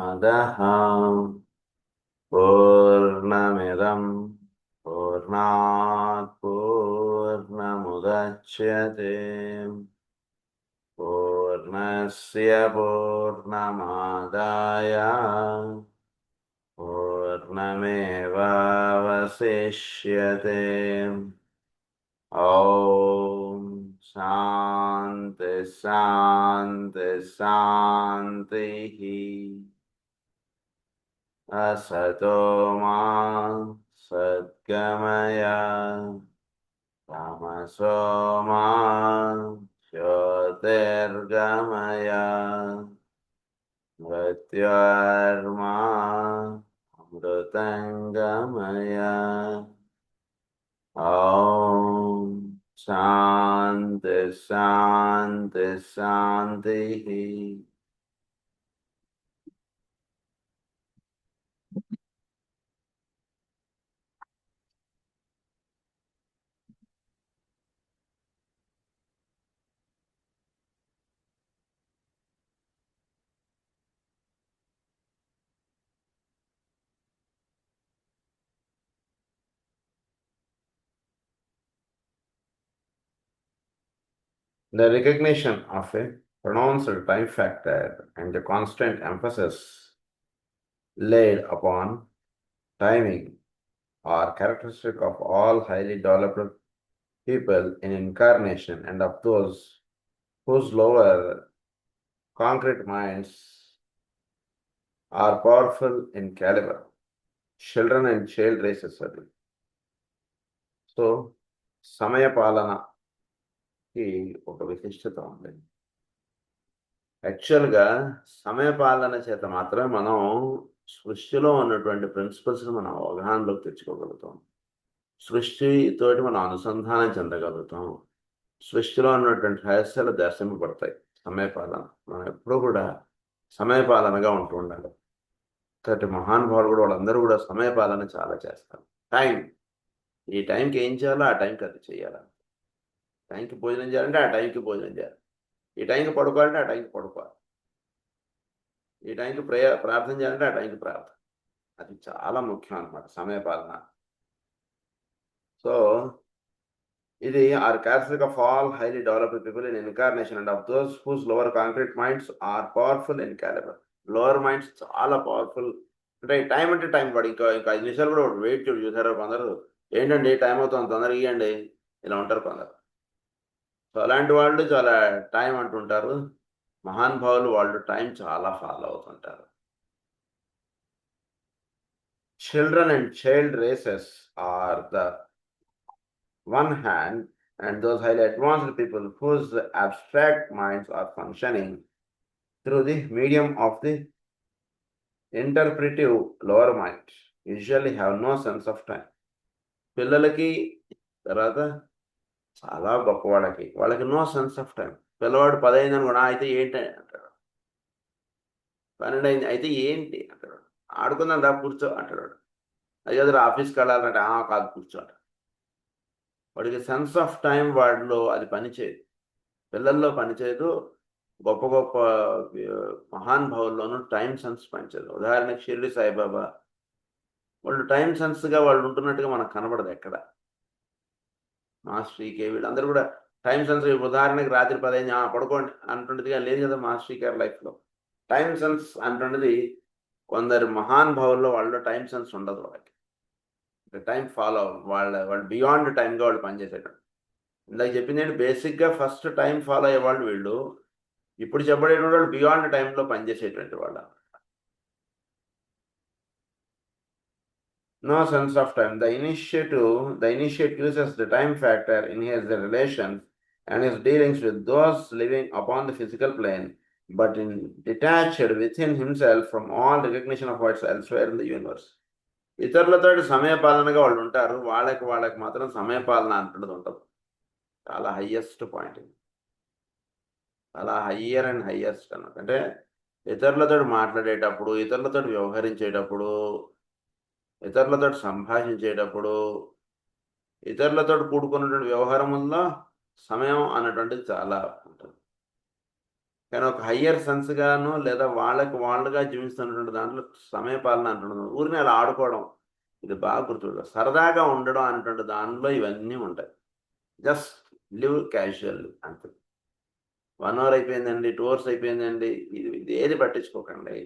पूर्णमादः पूर्णमिदं पूर्णात् पूर्णमुदच्यते पूर्णस्य पूर्णमादाय पूर्णमेवावशिष्यते। ॐ शान्ति शान्ति शान्तिः। असतो मा सद्गमय तमसो मा ज्योतिर्गमय मृत्योर्मा अमृतङ्गमय। ॐ शान्ति शान्ति शान्तिः। The recognition of a pronounced time factor and the constant emphasis laid upon timing are characteristic of all highly developed people in incarnation and of those whose lower concrete minds are powerful in caliber. Children and child races. So, సమయ పాలనకి ఒక విశిష్టత ఉంది. యాక్చువల్గా సమయపాలన చేత మాత్రమే మనం సృష్టిలో ఉన్నటువంటి ప్రిన్సిపల్స్ని మనం అవగాహనలోకి తెచ్చుకోగలుగుతాం. సృష్టితోటి మనం అనుసంధానం చెందగలుగుతాం. సృష్టిలో ఉన్నటువంటి రహస్యాలు దర్శింపబడతాయి. సమయపాలన మనం ఎప్పుడూ కూడా సమయపాలనగా ఉంటూ ఉండాలి. కాబట్టి మహానుభావులు కూడా వాళ్ళందరూ కూడా సమయపాలన చాలా చేస్తారు. టైం, ఈ టైంకి ఏం చేయాలో ఆ టైంకి అది చేయాలి. టైంకి భోజనం చేయాలంటే ఆ టైంకి భోజనం చేయాలి. ఈ టైంకి పడుకోవాలంటే ఆ టైంకి పడుకోవాలి. ఈ టైంకి ప్రార్థన చేయాలంటే ఆ టైంకి ప్రార్థన. అది చాలా ముఖ్యం అన్నమాట సమయపాలన. సో ఇది are characteristic of all highly developed people in incarnation and of those whose lower concrete minds are powerful in calibre. Lower minds చాలా పవర్ఫుల్. అంటే టైం అంటే టైం పడి ఇంకా 5 నిమిషాలు కూడా వెయిట్ చూసారు కొందరు. ఏంటండి టైం అవుతుంది తొందరగా ఇవ్వండి, ఇలా ఉంటారు కొందరు. సో అలాంటి వాళ్ళు చాలా టైం అంటుంటారు. మహానుభావులు వాళ్ళు టైం చాలా ఫాలో అవుతుంటారు. Children and child races are the one hand, and those highly advanced people whose abstract minds are functioning through the medium of the interpretive lower mind usually have no sense of time. పిల్లలకి తర్వాత చాలా గొప్ప వాళ్ళకి no sense of time. పిల్లవాడు 10 అయిందని కూడా అయితే ఏంటి అంటాడు, 12 అయింది అయితే ఏంటి అంటాడు, ఆడుకుందాం రా కూర్చో అంటాడు. అది కదా ఆఫీస్కి వెళ్ళాలంటే కాదు కూర్చో అంటాడు. వాడికి సెన్స్ ఆఫ్ టైం వాడిలో అది పనిచేయదు, పిల్లల్లో పనిచేయదు. గొప్ప గొప్ప మహానుభావుల్లోనూ టైం సెన్స్ పనిచేయదు. ఉదాహరణకి షిర్డి సాయిబాబా వాళ్ళు టైం సెన్స్గా వాళ్ళు ఉంటున్నట్టుగా మనకు కనబడదు ఎక్కడ. మాస్టర్కే వీళ్ళందరూ కూడా టైం సెన్స్. ఉదాహరణకి రాత్రి 10 అయింది పడుకోండి అంటుండేదిగా లేదు కదా మాస్టర్ గారి లైఫ్లో. టైం సెన్స్ అంటున్నది కొందరు మహానుభావుల్లో వాళ్ళలో టైం సెన్స్ ఉండదు. వాళ్ళకి టైం ఫాలో వాళ్ళు బియాండ్ టైంగా వాళ్ళు పనిచేసేటప్పుడు. ఇందాక చెప్పింది ఏంటి, బేసిక్గా ఫస్ట్ టైం ఫాలో అయ్యేవాళ్ళు వీళ్ళు. ఇప్పుడు చెప్పబడేటువంటి వాళ్ళు బియాండ్ టైంలో పనిచేసేటువంటి వాళ్ళు. No sense of time. The initiate uses the time factor in his relations and his dealings with those living upon the physical plane, but in detached within himself from all recognition of what's elsewhere in the universe. ఇతరులతో సమయపాలనగా వాళ్ళు ఉంటారు. వాళ్ళకి మాత్రం సమయపాలన అంటున్నది ఉండదు. చాలా highest point, చాలా హయ్యర్ అండ్ హయ్యెస్ట్ అన్నమాట. అంటే ఇతరులతో మాట్లాడేటప్పుడు, ఇతరులతో వ్యవహరించేటప్పుడు, ఇతరులతో సంభాషించేటప్పుడు, ఇతరులతో కూడుకున్నటువంటి వ్యవహారముల్లో సమయం అన్నటువంటిది చాలా ఉంటుంది. కానీ ఒక హయ్యర్ సెన్స్ గాను లేదా వాళ్ళకి వాళ్ళుగా జీవిస్తున్నటువంటి దాంట్లో సమయపాలన అంటున్నది ఊరిని అలా ఆడుకోవడం, ఇది బాగా గుర్తుపెట్టుకో. సరదాగా ఉండడం అనేటువంటి దానిలో ఇవన్నీ ఉంటాయి. జస్ట్ లివ్ క్యాజువల్లీ అంతే. 1 అవర్ అయిపోయిందండి, 2 అవర్స్ అయిపోయిందండి, ఇది ఏది పట్టించుకోకండి.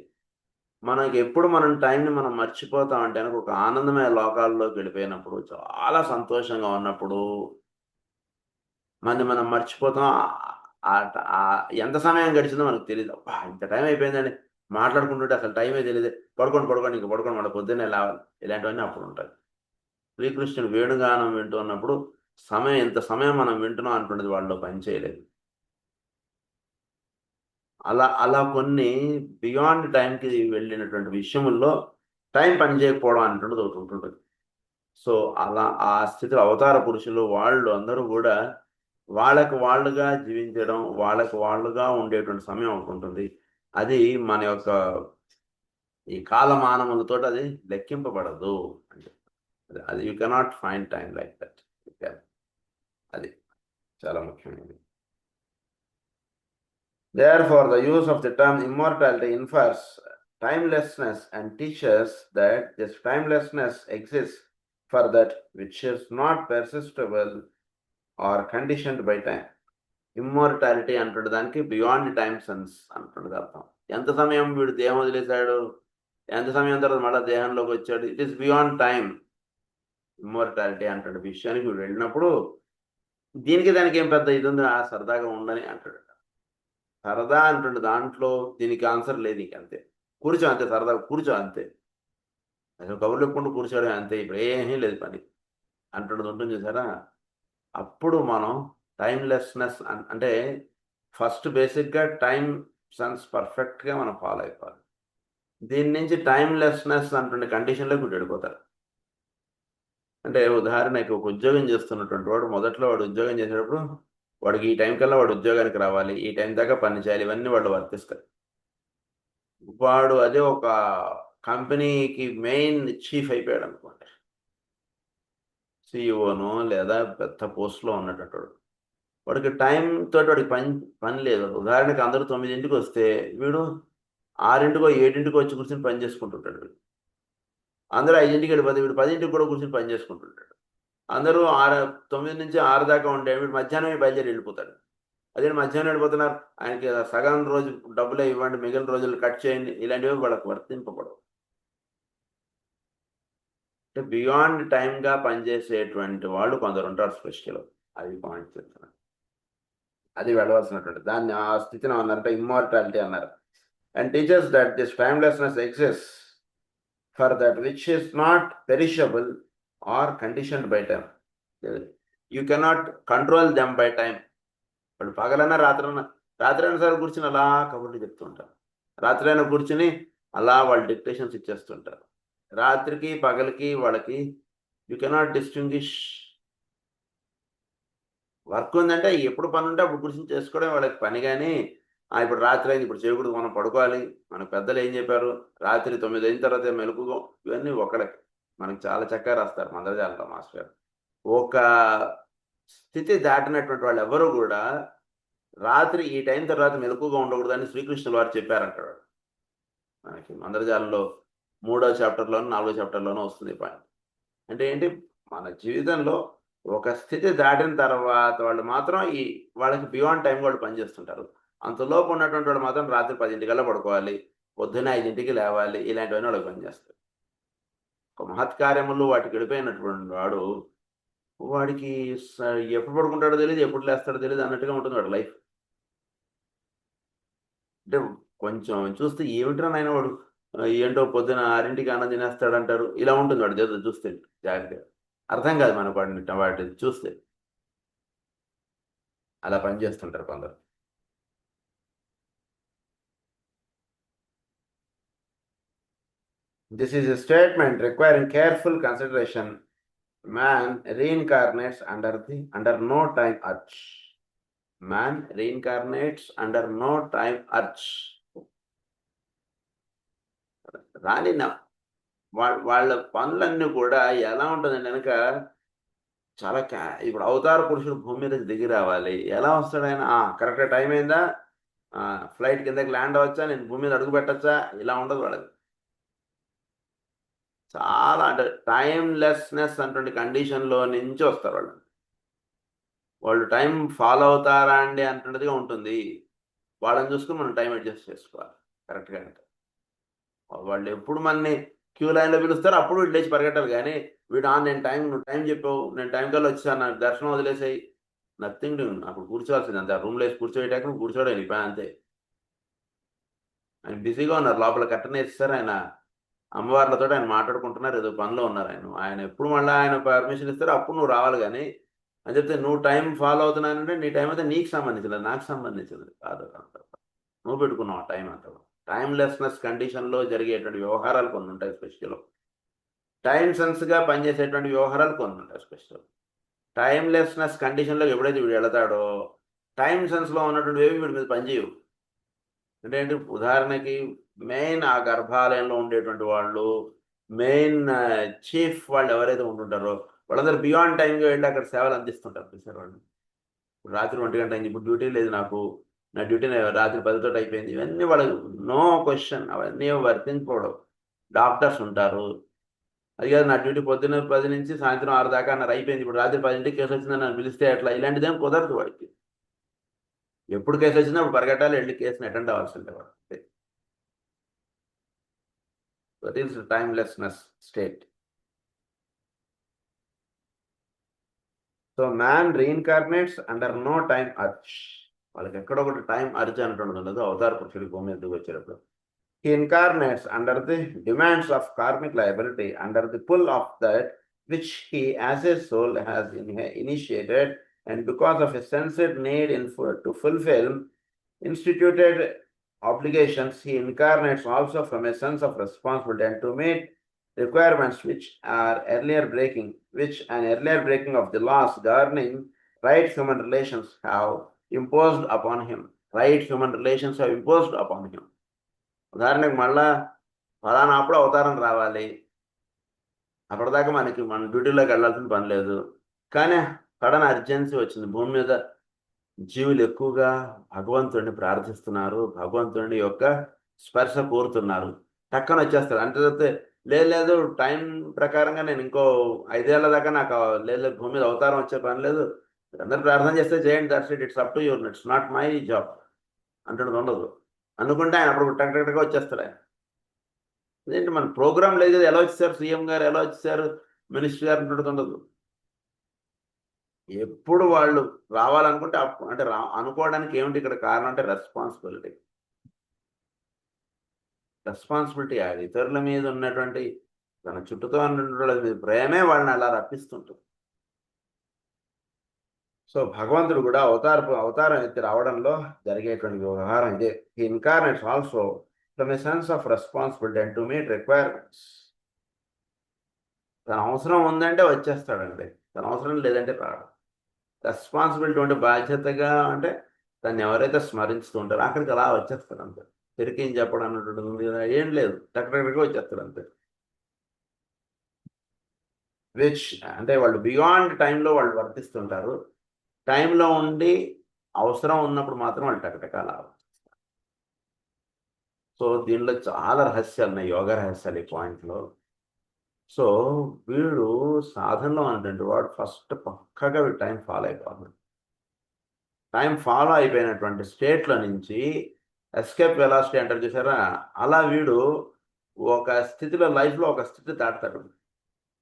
మనకి ఎప్పుడు మనం టైంని మనం మర్చిపోతాం అంటే కనుక ఒక ఆనందమయ లోకాల్లోకి వెళ్ళిపోయినప్పుడు, చాలా సంతోషంగా ఉన్నప్పుడు మనం మర్చిపోతాం. ఎంత సమయం గడిచిందో మనకు తెలియదు. అబ్బా ఇంత టైం అయిపోయిందండి, మాట్లాడుకుంటుంటే అసలు టైమే తెలియదు. పడుకోండి పడుకోండి, ఇంక పడుకోండి, మళ్ళీ పొద్దున్నే లేవాలి, ఇలాంటివన్నీ అప్పుడు ఉంటాయి. శ్రీకృష్ణుడు వేణుగానం వింటూ ఉన్నప్పుడు సమయం, ఎంత సమయం మనం వింటున్నాం అనుకున్నది వాళ్ళు పని చేయలేదు. అలా అలా కొన్ని బియాండ్ టైంకి వెళ్ళినటువంటి విషయముల్లో టైం పని చేయకపోవడం అనేటువంటిది ఒకటి ఉంటుంటుంది. సో అలా ఆ స్థితిలో అవతార పురుషులు వాళ్ళు అందరూ కూడా వాళ్ళకు వాళ్ళుగా జీవించడం, వాళ్ళకు వాళ్ళుగా ఉండేటువంటి సమయం ఒకటి ఉంటుంది. అది మన యొక్క ఈ కాలమానములతో అది లెక్కింపబడదు. అంటే అది you cannot find time like that. అది చాలా ముఖ్యమైనది. Therefore, the use of the term immortality infers timelessness and teaches that this timelessness exists for that which is not persistible or conditioned by time. Immortality అంటున్న దానికి beyond time sense అంటున్నది అర్థం. ఎంత సమయం వీడు దేహం వదిలేశాడు, ఎంత సమయం తర్వాత మళ్ళీ దేహంలోకి వచ్చాడు, it is beyond time. Immortality అంటున్న విషయానికి వీడు వెళ్ళినప్పుడు దీనికి దానికి ఏం పెద్ద ఇది ఉంది, సరదాగా ఉండని అంటాడు. సరదా అంటుండే దాంట్లో దీనికి ఆన్సర్ లేదు, ఇంక అంతే. కూర్చో అంతే, సరదా కూర్చో అంతే, అసలు కబుర్లు చెప్పుకుంటూ కూర్చోవడం అంతే, ఇప్పుడు ఏమీ లేదు పని అంటున్నది ఉంటుంది చూసారా. అప్పుడు మనం టైమ్లెస్నెస్ అంటే ఫస్ట్ బేసిక్గా టైం సెన్స్ పర్ఫెక్ట్గా మనం ఫాలో అయిపోవాలి. దీని నుంచి టైమ్లెస్నెస్ అంటుండే కండిషన్లోకి వెళ్ళిపోతారు. అంటే ఉదాహరణకి ఒక ఉద్యోగం చేస్తున్నటువంటి వాడు మొదట్లో వాడు ఉద్యోగం చేసేటప్పుడు వాడికి ఈ టైం కల్లా వాడు ఉద్యోగానికి రావాలి, ఈ టైం దాకా పని చేయాలి, ఇవన్నీ వాళ్ళు వర్తిస్తారు. వాడు అదే ఒక కంపెనీకి మెయిన్ చీఫ్ అయిపోయాడు అనుకోండి, సిఇఓను లేదా పెద్ద పోస్ట్లో ఉన్నటువంటి వాడికి టైం తోటి వాడికి పని పని లేదు. ఉదాహరణకి అందరూ 9ంటికి వస్తే వీడు 6ంటికో 7ంటికో వచ్చి కూర్చొని పని చేసుకుంటుంటాడు. అందరూ 5ంటికి వెళ్ళిపోతే వీడు 10ంటికి కూడా కూర్చొని పని చేసుకుంటుంటాడు. అందరూ 9 నుంచి 6 దాకా ఉండే వీడు మధ్యాహ్నమే బయలుదేరి వెళ్ళిపోతాడు. అదే మధ్యాహ్నం వెళ్ళిపోతున్నారు, ఆయనకి సగం రోజు డబ్బులే ఇవ్వండి, మిగిలిన రోజులు కట్ చేయండి, ఇలాంటివి వాళ్ళకి వర్తింపబడవు. అంటే బియాండ్ టైంగా పనిచేసేటువంటి వాళ్ళు కొందరు ఉంటారు సృష్టిలో. అది పాయింట్ చెప్తున్నారు. అది వెళ్ళవలసినటువంటి దాన్ని, ఆ స్థితిని అన్నారంటే ఇమ్మోర్టాలిటీ అన్నారు. And teachers that this timelessness exist for that which is not perishable or conditioned by time. You cannot control them by time. వాళ్ళు పగలన్నా రాత్రైనా సరే కూర్చుని అలా కబుర్లు చెప్తూ ఉంటారు, రాత్రైనా కూర్చుని అలా వాళ్ళు డిక్టేషన్స్ ఇచ్చేస్తుంటారు. రాత్రికి పగలకి వాళ్ళకి యూ కెనాట్ డిస్టింగ్విష్. వర్క్ ఉందంటే ఎప్పుడు పని ఉంటే అప్పుడు కూర్చొని చేసుకోవడం వాళ్ళకి పని. కానీ ఇప్పుడు రాత్రి అయింది, ఇప్పుడు చేయకూడదు, మనం పడుకోవాలి, మన పెద్దలు ఏం చెప్పారు, రాత్రి 9 అయిన తర్వాత మెలకుగా, ఇవన్నీ ఒకళ్ళకి మనకి చాలా చక్కగా రాస్తారు మందరజాలంలో మాస్టర్ గారు. ఒక స్థితి దాటినటువంటి వాళ్ళు ఎవరు కూడా రాత్రి ఈ టైం తర్వాత మెలకుగా ఉండకూడదని శ్రీకృష్ణుల వారు చెప్పారంటాడు. మనకి మందరజాలంలో 3వ చాప్టర్లోనూ 4వ చాప్టర్లోనూ వస్తుంది పాయింట్. అంటే ఏంటి, మన జీవితంలో ఒక స్థితి దాటిన తర్వాత వాళ్ళు మాత్రం వాళ్ళకి బియాండ్ టైం వాళ్ళు పనిచేస్తుంటారు. అంతలోపు ఉన్నటువంటి వాళ్ళు మాత్రం రాత్రి 10ంటికల్లా పడుకోవాలి, పొద్దున్న 5ంటికి లేవాలి, ఇలాంటివన్నీ వాళ్ళకి పనిచేస్తారు. ఒక మహత్కార్యములు వాటికి వెళ్ళిపోయినటువంటి వాడు వాడికి ఎప్పుడు పడుకుంటాడో తెలియదు, ఎప్పుడు లేస్తాడో తెలియదు అన్నట్టుగా ఉంటుంది వాడి లైఫ్. అంటే కొంచెం చూస్తే ఏమిట్రా నాయన వాడు, ఏంటో పొద్దున 6ంటికి అన్నం తినేస్తాడంటారు, ఇలా ఉంటుంది వాడు చూస్తే జాగ్రత్తగా. అర్థం కాదు మనకు వాటిని చూస్తే. అలా పనిచేస్తుంటారు కొందరు. This is a statement requiring careful consideration. Man reincarnates under no time urge. Man reincarnates under no time urge. రాని వాళ్ళ పనులన్నీ కూడా ఎలా ఉంటుందండి కనుక చాలా ఇప్పుడు అవతార పురుషుడు భూమి మీద దిగి రావాలి, ఎలా వస్తాడు ఆయన, కరెక్ట్గా టైం అయిందా, ఫ్లైట్ కిందకి ల్యాండ్ అవ్వచ్చా, నేను భూమి మీద అడుగు పెట్టచ్చా, ఇలా ఉండదు వాళ్ళకి. చాలా అంటే టైమ్లెస్నెస్ అటువంటి కండిషన్లో నుంచి వస్తారు వాళ్ళు. వాళ్ళు టైం ఫాలో అవుతారా అండి అంటున్నదిగా ఉంటుంది. వాళ్ళని చూసుకుని మనం టైం అడ్జస్ట్ చేసుకోవాలి కరెక్ట్గా. అంటే వాళ్ళు ఎప్పుడు మనని క్యూ లైన్లో పిలుస్తారో అప్పుడు వీళ్ళు లేచి పరిగెట్టాలి. కానీ వీడు నేను నువ్వు టైం చెప్పావు, నేను టైం కల్లా వచ్చాను, నాకు దర్శనం వదిలేసాయి, నథింగ్ డూ. అప్పుడు కూర్చోవాల్సింది అంతే. రూమ్లో వేసి కూర్చోబెట్టాక నువ్వు కూర్చోవడం నీ పని అంతే. ఆయన బిజీగా ఉన్నారు, లోపల కట్టన వేస్తారు. ఆయన అమ్మవార్లతో ఆయన మాట్లాడుకుంటున్నారు, ఏదో పనిలో ఉన్నారు. ఆయన ఎప్పుడు మళ్ళీ ఆయన పర్మిషన్ ఇస్తారో అప్పుడు నువ్వు రావాలి. కానీ అని చెప్తే నువ్వు టైం ఫాలో అవుతున్నానంటే నీ టైం అయితే నీకు సంబంధించింది, నాకు సంబంధించింది కాదు. నువ్వు పెట్టుకున్నావు ఆ టైం అంతా. టైమ్లెస్నెస్ కండిషన్లో జరిగేటువంటి వ్యవహారాలు కొన్ని ఉంటాయి స్పెషల్. టైం సెన్స్గా పనిచేసేటువంటి వ్యవహారాలు కొన్ని ఉంటాయి స్పెషల్. టైమ్లెస్నెస్ కండిషన్లో ఎప్పుడైతే వీడు వెళతాడో టైం సెన్స్లో ఉన్నటువంటి ఏవి వీడి మీద పనిచేయవు. అంటే ఏంటి, ఉదాహరణకి మెయిన్ ఆ గర్భాలయంలో ఉండేటువంటి వాళ్ళు, మెయిన్ చీఫ్ వాళ్ళు ఎవరైతే ఉంటుంటారో వాళ్ళందరూ బియాండ్ టైంగా వెళ్ళి అక్కడ సేవలు అందిస్తుంటారు సార్. వాళ్ళు రాత్రి 1 గంట అయింది, ఇప్పుడు డ్యూటీ లేదు నాకు, నా డ్యూటీ రాత్రి 10 తోటి అయిపోయింది, ఇవన్నీ వాళ్ళకి నో క్వశ్చన్, అవన్నీ వర్తించుకోవడం. డాక్టర్స్ ఉంటారు, అది కాదు నా డ్యూటీ పొద్దున్న 10 నుంచి సాయంత్రం 6 దాకా అన్నారు, అయిపోయింది, ఇప్పుడు రాత్రి 10ంటికి కేసు వచ్చిందని నన్ను పిలిస్తే ఎట్లా, ఇలాంటిదేం కుదరదు వాడికి. ఎప్పుడు కేసు వచ్చినా అప్పుడు పరిగెట్టాలి, వెళ్ళి కేసుని అటెండ్ అవ్వాల్సిందే వాడు. That is timelessness state. So man reincarnates under no time arch. వాళ్ళకి ఎక్కడొకటి టైం అర్చ్ అనేటువంటిది ఉండదు అవతార పురుషుడికి భూమి మీదకి వచ్చేటప్పుడు. He incarnates under the demands of karmic liability, under the pull of that which he as a soul has initiated, and because of a sensed need to fulfill instituted obligations, he incarnates also from a sense of responsibility and to meet requirements which an earlier breaking of the laws governing right human relations have imposed upon him. Right human relations have imposed upon him. ఉదాహరణకు మళ్ళా ఫలానా అప్పుడు అవతారం రావాలి, అప్పటిదాకా మన డ్యూటీలోకి వెళ్ళాల్సిన పని లేదు. కానీ సడన్ అర్జెన్సీ వచ్చింది, భూమి మీద జీవులు ఎక్కువగా భగవంతుడిని ప్రార్థిస్తున్నారు, భగవంతుడి యొక్క స్పర్శ కోరుతున్నారు, టక్కన వచ్చేస్తారు. అంటే లేదు టైం ప్రకారంగా నేను ఇంకో 5 ఏళ్ల దాకా నాకు లేదు భూమి మీద అవతారం వచ్చే పని లేదు, అందరూ ప్రార్థన చేస్తే చేయండి, that's it, it's up to your, it's not my job అంటున్నది ఉండదు. అనుకుంటే ఆయన అప్పుడు టక్గా వచ్చేస్తాడు. ఆయన ఏంటి మన ప్రోగ్రామ్ లేదు కదా, ఎలా వచ్చేసారు సీఎం గారు, ఎలా వచ్చేసారు మినిస్టర్ గారు అంటున్నది ఉండదు. ఎప్పుడు వాళ్ళు రావాలనుకుంటే అంటే అనుకోవడానికి ఏమిటి ఇక్కడ కారణం అంటే రెస్పాన్సిబిలిటీ. ఇతరుల మీద ఉన్నటువంటి తన చుట్టూతో ఉన్నటువంటి ప్రేమే వాళ్ళని అలా రప్పిస్తుంటుంది. సో భగవంతుడు కూడా అవతారం ఎత్తి రావడంలో జరిగేటువంటి వ్యవహారం ఇదే. He incarnates also from a sense of responsibility and to meet requirements. తన అవసరం ఉందంటే వచ్చేస్తాడండి, తన అవసరం లేదంటే రాడు. రెస్పాన్సిబిలిటీ అంటే బాధ్యతగా, అంటే దాన్ని ఎవరైతే స్మరిస్తూ ఉంటారో అక్కడికి అలా వచ్చేస్తాడు అంతే. తిరిగి చెప్పడం అన్నటువంటి ఏం లేదు, టక్గా వచ్చేస్తాడు అంతే. విచ్ అంటే వాళ్ళు బియాండ్ టైంలో వాళ్ళు వర్తిస్తుంటారు, టైంలో ఉండి అవసరం ఉన్నప్పుడు మాత్రం వాళ్ళు టకటకాల. సో దీనిలో చాలా రహస్యాలు ఉన్నాయి, యోగ రహస్యాలు ఈ పాయింట్లో. సో వీడు సాధనలో అంటే వాడు ఫస్ట్ పక్కగా వీడు టైం ఫాలో అయిపోవాలి. టైం ఫాలో అయిపోయినటువంటి స్టేట్లో నుంచి ఎస్కేప్ వెలాసిటీ అంటారు చూసారా, అలా వీడు ఒక స్థితిలో లైఫ్లో ఒక స్థితి దాటుతాడు.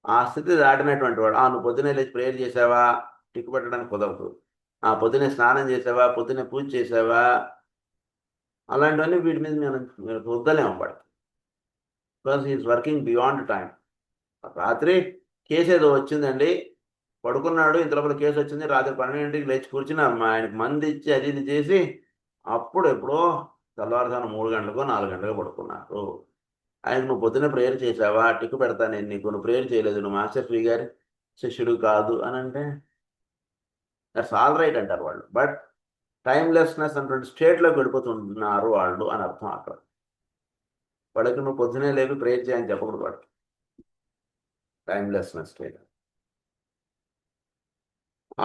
ఆ స్థితి దాటినటువంటి వాడు నువ్వు పొద్దున్నే లేచి ప్రేయర్ చేసావా, టిక్కు పెట్టడానికి కుదరదు. పొద్దున్నే స్నానం చేసావా, పొద్దున్నే పూజ చేసావా, అలాంటివన్నీ వీటి మీద మేము వద్దలేము పడతాం. Because is working beyond time. రాత్రి కేసు ఏదో వచ్చిందండి, పడుకున్నాడు, ఇంతలోపల కేసు వచ్చింది, రాత్రి 12ంటికి లేచి కూర్చుని ఆయనకు మంది ఇచ్చి అది ఇది చేసి అప్పుడు ఎప్పుడో తెల్లవారుజామున 3 గంటలకో 4 గంటలకో పడుకున్నారు. ఆయనకు నువ్వు పొద్దున్న ప్రేయర్ చేసావా, టిక్కు పెడతా నేను నీకు, నువ్వు ప్రేయర్ చేయలేదు, నువ్వు మాస్టర్ శ్రీ గారి శిష్యుడు కాదు అని అంటే దట్స్ ఆల్ రైట్ అంటారు వాళ్ళు. బట్ టైమ్లెస్నెస్ అన్నటువంటి స్టేట్లోకి వెళ్ళిపోతున్నారు వాళ్ళు అని అర్థం. అక్కడ వాళ్ళకి నువ్వు పొద్దునే లేపి ప్రేయర్ చేయని చెప్పకూడదు వాడికి. Timelessness state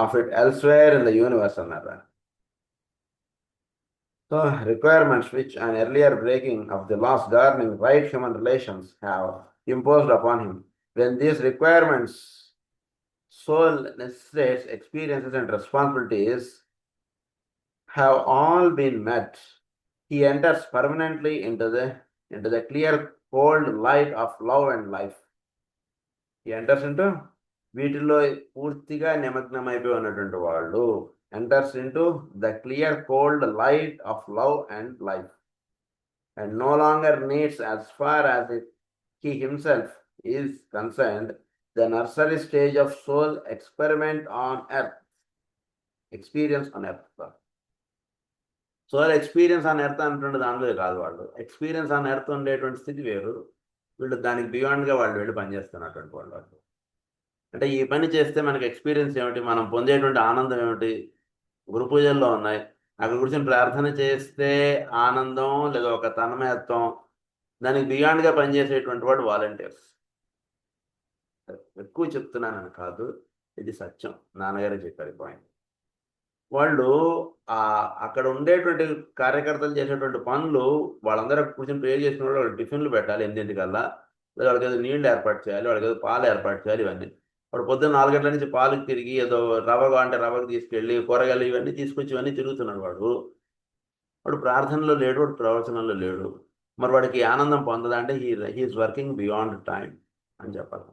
of it elsewhere in the universe అన్నారు. So requirements which an earlier breaking of the laws governing right human relations have imposed upon him. When these requirements, soul necessitates, experiences, and responsibilities have all been met, he enters permanently into the clear, cold light of love and life. He enters into వీటిలో పూర్తిగా నిమగ్నమైపోయి ఉన్నటువంటి వాళ్ళు enters into the clear, cold light of love and life, and no longer needs, as far as he himself is concerned, the nursery stage of soul experiment on earth, experience on earth. Soul experience on earth అంటుండే దానిలో కాదు, వాళ్ళు experience on earth ఉండేటువంటి స్థితి వేరు, వీళ్ళు దానికి బియాండ్గా వాళ్ళు వెళ్ళి పనిచేస్తున్నటువంటి వాళ్ళు. అంటే ఈ పని చేస్తే మనకి ఎక్స్పీరియన్స్ ఏమిటి, మనం పొందేటువంటి ఆనందం ఏమిటి, గురు పూజల్లో ఉన్నాయి. అక్కడ కూర్చొని ప్రార్థన చేస్తే ఆనందం లేదా ఒక తన్మయత్వం, దానికి బియాండ్గా పనిచేసేటువంటి వాడు వాలంటీర్స్. ఎక్కువ చెప్తున్నానని కాదు, ఇది సత్యం, నాన్నగారే చెప్పారు పాయింట్. వాళ్ళు అక్కడ ఉండేటువంటి కార్యకర్తలు చేసేటువంటి పనులు, వాళ్ళందరూ కూర్చొని ప్రే చేసిన వాళ్ళు టిఫిన్లు పెట్టాలి 8 లేదా వాళ్ళకి ఏదో నీళ్లు ఏర్పాటు చేయాలి, వాళ్ళకి ఏదో పాలు ఏర్పాటు చేయాలి, ఇవన్నీ. వాడు పొద్దున్న 4 గంటల నుంచి పాలకు తిరిగి ఏదో రవ్వగా అంటే రవ్వకు తీసుకెళ్ళి కూరగాయలు ఇవన్నీ తీసుకొచ్చి ఇవన్నీ తిరుగుతున్నాడు వాడు. వాడు ప్రార్థనలో లేడు, వాడు ప్రవచనంలో లేడు. మరి వాడికి ఆనందం పొందదా అంటే హీఈస్ వర్కింగ్ బియాండ్ టైం అని చెప్పాలి.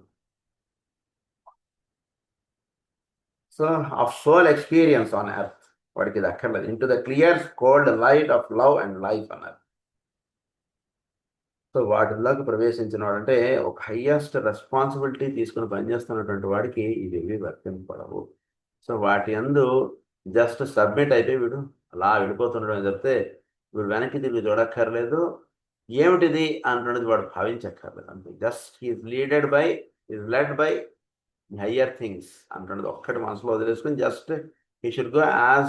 So of soul experience on earth వాడికి ఇది అక్కర్లేదు. Into the clear cold light of love and life అన్నారు. సో వాటిల్లోకి ప్రవేశించిన వాడంటే ఒక హయ్యెస్ట్ రెస్పాన్సిబిలిటీ తీసుకుని పనిచేస్తున్నటువంటి వాడికి ఇవి వర్తింపడవు. సో వాటి అందు జస్ట్ సబ్మిట్ అయిపోయి వీడు అలా వెళ్ళిపోతుండడం చెప్తే వీడు వెనక్కి తిరిగి చూడక్కర్లేదు. ఏమిటిది అంటున్నది వాడు భావించక్కర్లేదు అంతే. Just he is led by higher things అంటున్నది ఒక్కటి మనసులో వదిలేసుకుని just he should go as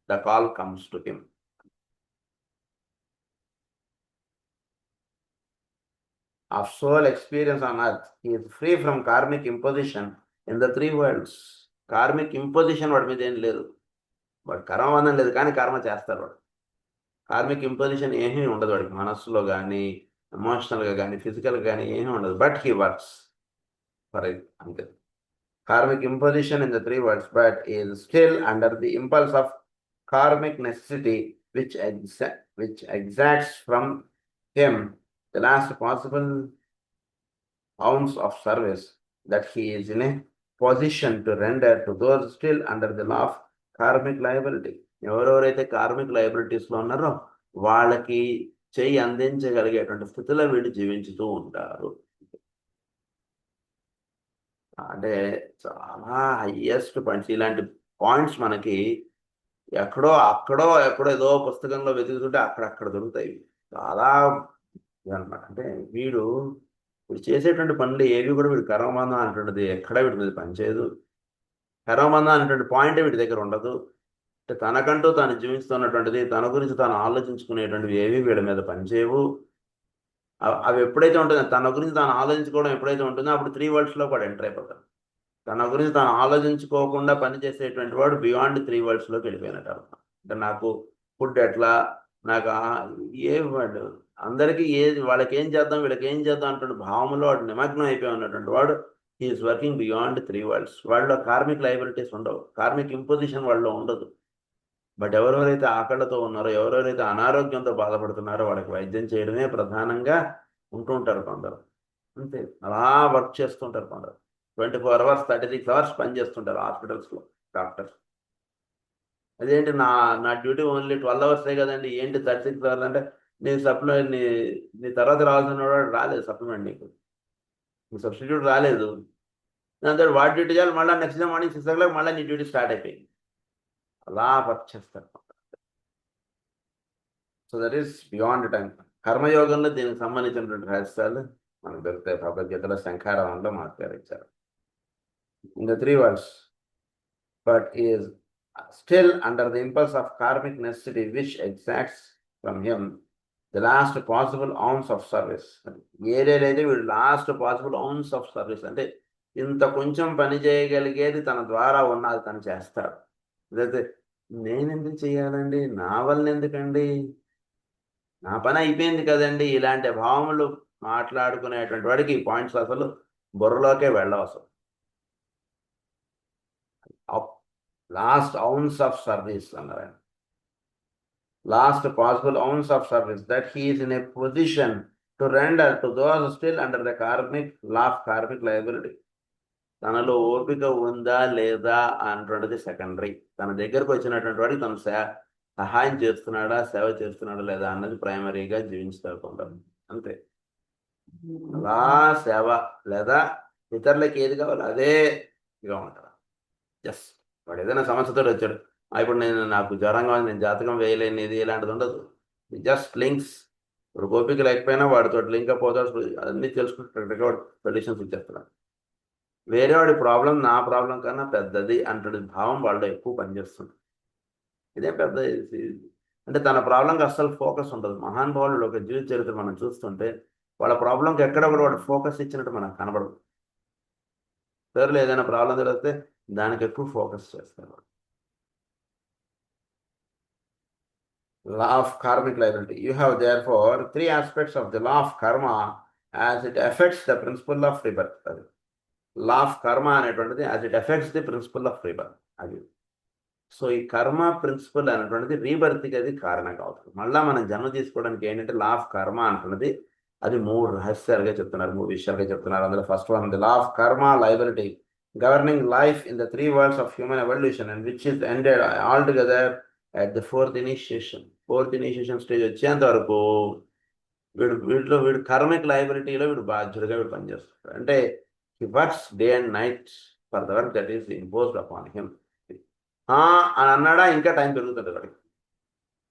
the call comes to him. Of soul experience on earth, he is free from karmic imposition in the 3 worlds. Karmic imposition వాడి మీద ఏం లేదు, వాడు కర్మబంధం లేదు, కానీ కర్మ చేస్తారు వాడు. కార్మిక్ ఇంపోజిషన్ ఏమీ ఉండదు వాడికి, మనస్సులో కానీ ఎమోషనల్గా కానీ ఫిజికల్గా కానీ ఏమీ ఉండదు. But he works for it అంతే. Karmic imposition in the 3 worlds, but is still under the impulse of karmic necessity, which exacts from him the last possible ounce of service that he is in a position to render to those still under the law of karmic liability. ఎవరెవరైతే karmic లయబిలిటీస్లో ఉన్నారో వాళ్ళకి చెయ్యి అందించగలిగేటువంటి స్థితిలో వీళ్ళు జీవించుతూ ఉంటారు. అంటే చాలా highest points. ఇలాంటి పాయింట్స్ మనకి ఎక్కడో ఏదో పుస్తకంలో వెతుకుతుంటే అక్కడక్కడ దొరుకుతాయి. చాలా అనమాట. అంటే వీడు చేసేటువంటి పనులు ఏవి కూడా వీడు కర్మబంధం అంటున్నది ఎక్కడ వీడి మీద పనిచేయదు. కర్మబంధం అనేటువంటి పాయింటే వీడి దగ్గర ఉండదు. అంటే తనకంటూ తాను జీవిస్తున్నటువంటిది, తన గురించి తాను ఆలోచించుకునేటువంటివి ఏవి వీడి మీద పనిచేయవు. అవి ఎప్పుడైతే ఉంటుందో, తన గురించి తాను ఆలోచించుకోవడం ఎప్పుడైతే ఉంటుందో అప్పుడు 3 worldsలో కూడా ఎంటర్ అయిపోతాడు. తన గురించి తాను ఆలోచించుకోకుండా పనిచేసేటువంటి వాడు బియాండ్ 3 worldsలోకి వెళ్ళిపోయినట్టు అర్థం. అంటే నాకు ఫుడ్ ఎట్లా, నాకు వాడు అందరికీ ఏది, వాళ్ళకి ఏం చేద్దాం వీళ్ళకి ఏం చేద్దాం అంటున్న భావంలో వాడు నిమగ్నం అయిపోయి ఉన్నటువంటి వాడు హీఈస్ వర్కింగ్ బియాండ్ 3 worlds. వాళ్ళలో కార్మిక్ లయబిలిటీస్ ఉండవు, కార్మిక్ ఇంపోజిషన్ వాళ్ళలో ఉండదు. బట్ ఎవరెవరైతే ఆకళ్ళతో ఉన్నారో, ఎవరెవరైతే అనారోగ్యంతో బాధపడుతున్నారో వాళ్ళకి వైద్యం చేయడమే ప్రధానంగా ఉంటూ ఉంటారు కొందరు. అంతే, అలా వర్క్ చేస్తుంటారు కొందరు. 24 hours 36 hours పనిచేస్తుంటారు హాస్పిటల్స్లో డాక్టర్స్. అదేంటి నా డ్యూటీ ఓన్లీ 12 hours కదండి, ఏంటి 36 hours అంటే నీ సప్లిమెంట్ నీ తర్వాత రావాల్సిన వాడు రాలేదు, సప్లిమెంట్ నీకు సబ్స్టిట్యూట్ రాలేదు, దాని వాడి డ్యూటీ చేయాలి. మళ్ళీ నెక్స్ట్ డే మార్నింగ్ 6 o'clock మళ్ళీ నీ డ్యూటీ స్టార్ట్ అయిపోయింది. అలా వర్క్ చేస్తారు. So that is beyond time. కర్మయోగంలో దీనికి సంబంధించినటువంటి రహస్యాలు మనకు దొరుకుతాయి. భగవద్గీతలో శంఖారావంలో మాట్లాడించారు. In the 3 worlds, but is still under the impulse of karmic necessity, which exacts from him the last possible ounce of service. ఏదైతే వీడు last possible ounce of service అంటే ఇంత కొంచెం పని చేయగలిగేది తన ద్వారా ఉన్నది తను చేస్తాడు. అదైతే నేనెందుకు చెయ్యాలండి, నా వల్ల ఎందుకండి, నా పని అయిపోయింది కదండి, ఇలాంటి భావములు మాట్లాడుకునేటువంటి వాడికి ఈ పాయింట్స్ అసలు బుర్రలోకే వెళ్ళవు అసలు. లాస్ట్ ఔన్స్ ఆఫ్ సర్వీస్ అన్నారు ఆయన. Last possible ounce of service that he is in a position to render to those still under the karmic law of karmic liability. తనలో ఓపిక ఉందా లేదా అన్నటువంటిది సెకండరీ. తన దగ్గరకు వచ్చినటువంటి వాడికి తను సహాయం చేస్తున్నాడా, సేవ చేస్తున్నాడా లేదా అన్నది ప్రైమరీగా జీవించకుండా అంతే. అలా సేవ లేదా ఇతరులకి ఏది కావాలో అదే ఇగా ఉంటారు. ఎస్, వాడు ఏదైనా సమస్యతో వచ్చాడు, ఇప్పుడు నాకు జ్వరంగా ఉంది, నేను జాతకం వేయలేనిది ఇలాంటిది ఉండదు. Just links. ఇప్పుడు ఓపిక లేకపోయినా వాడితో లింక్ అప్ అవుతాడు, అన్నీ తెలుసుకుంటాడు, వాడు సొల్యూషన్స్ ఇచ్చేస్తున్నాడు. వేరే వాడి ప్రాబ్లం నా ప్రాబ్లం కన్నా పెద్దది అంటే భావం వాళ్ళు ఎక్కువ పనిచేస్తుంది. ఇదే పెద్ద అంటే తన ప్రాబ్లంకి అస్సలు ఫోకస్ ఉండదు. మహానుభావులు ఒక జీవిత చరిత్ర మనం చూస్తుంటే వాళ్ళ ప్రాబ్లంకి ఎక్కడ కూడా వాడు ఫోకస్ ఇచ్చినట్టు మనకు కనబడదు. సర్లు ఏదైనా ప్రాబ్లం తెలిస్తే దానికి ఎక్కువ ఫోకస్ చేస్తారు. Law of karmic liability. You have therefore three aspects of the law of karma as it affects the principle of rebirth. Law of karma అనేటువంటిది as it affects the principle of rebirth. అది so ఈ karma principal అనేటువంటిది రీబర్త్కి అది కారణం అవుతుంది. మళ్ళీ మనం జన్మ తీసుకోవడానికి ఏంటంటే లా ఆఫ్ కర్మ అంటున్నది అది 3 రహస్యాలుగా చెప్తున్నారు, 3 విషయాలుగా చెప్తున్నారు. అందులో first one the law of karma liability governing life in the 3 worlds of human evolution and which is ended all together at the fourth initiation stage వచ్చేంత వరకు వీడు కర్మిక్ లయబిలిటీలో వీడు బాధ్యుడిగా వీడు పనిచేస్తాడు. అంటే he works day and night for the work that is imposed upon him. అని అన్నాడా ఇంకా టైం పెరుగుతుంది వాడికి.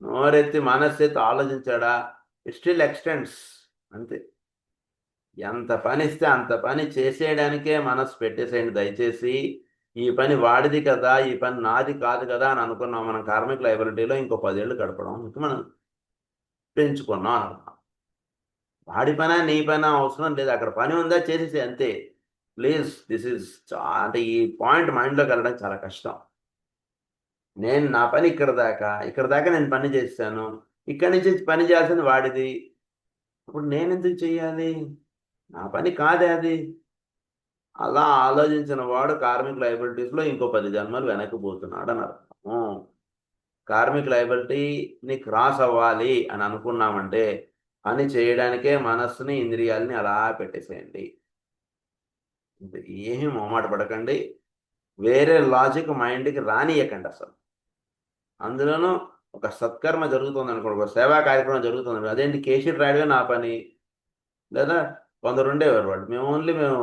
నోరెత్తి మనస్సెత్తి ఆలోచించాడా, ఇట్ స్టిల్ ఎక్స్టెండ్స్ అంతే. ఎంత పని ఇస్తే అంత పని చేసేయడానికే మనసు పెట్టేసేయండి దయచేసి. ఈ పని వాడిది కదా, ఈ పని నాది కాదు కదా అని అనుకున్నాం మనం కార్మిక్ లయబిలిటీలో ఇంకో 10 ఏళ్ళు గడపడం ఇంకా మనం పెంచుకున్నాం అనుకున్నాం. వాడి పైన నీ పైన అవసరం లేదు, అక్కడ పని ఉందా చేసేసి అంతే. ప్లీజ్ దిస్ ఈజ్ అంటే ఈ పాయింట్ మైండ్లోకి వెళ్ళడం చాలా కష్టం. నేను నా పని ఇక్కడ దాకా నేను పని చేశాను, ఇక్కడి నుంచి పని చేయాల్సింది వాడిది, ఇప్పుడు నేను ఎందుకు చెయ్యాలి, నా పని కాదే అది. అలా ఆలోచించిన వాడు కార్మిక్ లయబిలిటీస్లో ఇంకో 10 జన్మలు వెనక్కిపోతున్నాడు అని అర్థం. కార్మిక్ లయబిలిటీని క్రాస్ అవ్వాలి అని అనుకున్నామంటే పని చేయడానికే మనస్సుని ఇంద్రియాలని అలా పెట్టేసేయండి. ఏమీ మొహమాట పడకండి, వేరే లాజిక్ మైండ్కి రానియకండి అసలు. అందులోనూ ఒక సత్కర్మ జరుగుతుంది అనుకోండి, ఒక సేవా కార్యక్రమం జరుగుతుంది, అదేంటి కేసీట్ రాయడమే నా పని. లేదా కొందరు ఉండేవారు వాళ్ళు, మేము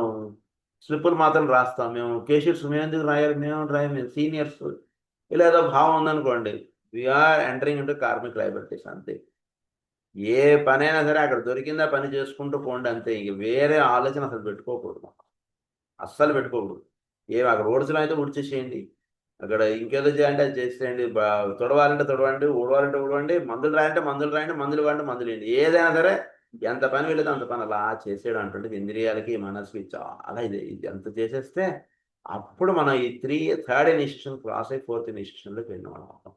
స్లిప్పులు మాత్రం రాస్తాం, మేము కేసీట్స్ మేము ఎందుకు రాయాలి, మేము సీనియర్స్, ఇలా ఏదో భావం ఉందనుకోండి, we are entering into karmic liabilities అంతే. ఏ పనైనా సరే అక్కడ దొరికిందా పని చేసుకుంటూ పోండి అంతే. ఇక వేరే ఆలోచన అసలు పెట్టుకోకూడదు, అస్సలు పెట్టుకోకూడదు. అక్కడ ఓడిచలో అయితే ఉడిచేసేయండి, అక్కడ ఇంకేదో చేయాలంటే అది చేసేయండి, తొడవాలంటే తొడవండి, ఊడవాలంటే ఊడవండి, మందులు రాయంటే మందులు రాయండి, మందులు ఇవ్వండి మందులు వేయండి, ఏదైనా సరే ఎంత పని వెళ్ళేదో అంత పని అలా చేసేయడం అంటుంటే ఇంద్రియాలకి మనసుకి చాలా ఇది ఎంత చేసేస్తే అప్పుడు మనం ఈ థర్డ్ ఇనిషియేషన్ క్రాస్ అయ్యి 4th ఇనిషియేషన్లోకి వెళ్ళిన వాళ్ళం అవుతాం.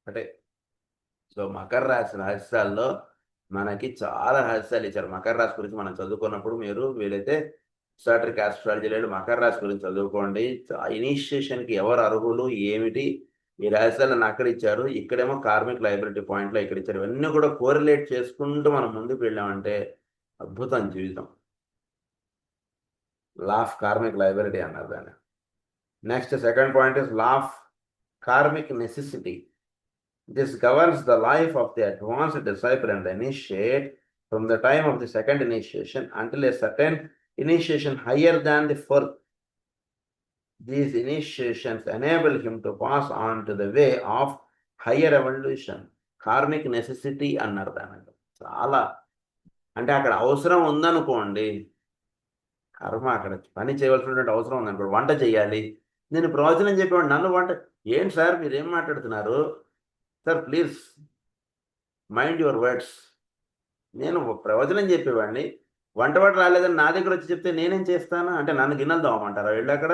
అంటే సో మకర రాశి రహస్యాల్లో మనకి చాలా రహస్యాలు ఇచ్చారు. మకర రాశి గురించి మనం చదువుకున్నప్పుడు మీరు వీలైతే స్టాటిక్ ఆస్ట్రాలజీ మకర రాశి గురించి చదువుకోండి. ఇనిషియేషన్కి ఎవరు అర్హులు ఏమిటి ఈ రహస్యాలను అక్కడ ఇచ్చారు, ఇక్కడేమో కార్మిక్ లయబిలిటీ పాయింట్లో ఇక్కడ ఇచ్చారు. ఇవన్నీ కూడా కోరిలేట్ చేసుకుంటూ మనం ముందుకు వెళ్ళామంటే అద్భుతం జీవితం. లా ఆఫ్ కార్మిక్ లయబిలిటీ అన్నారు దాన్ని. Next second point is law of karmic necessity. This governs the life of the advanced disciple and the initiate from the time of the second initiation until a certain initiation higher than the fourth. These initiations enable him to pass on to the way of higher evolution. Karmic necessity అన్నారు దాని చాలా. అంటే అక్కడ అవసరం ఉందనుకోండి, కర్మ అక్కడ పని చేయవలసినటువంటి అవసరం ఉందనుకోండి, వంట చేయాలి, నేను ప్రవచనం చెప్పేవాడు నన్ను వంట ఏంటి సార్ మీరు ఏం మాట్లాడుతున్నారు sir, please mind your words. నేను ప్రవచనం చెప్పేవాడిని, వంటవాడు రాలేదని నా దగ్గర వచ్చి చెప్తే నేనేం చేస్తాను అంటే నన్ను గిన్నెలు తోమంటారా వెళ్ళి అక్కడ?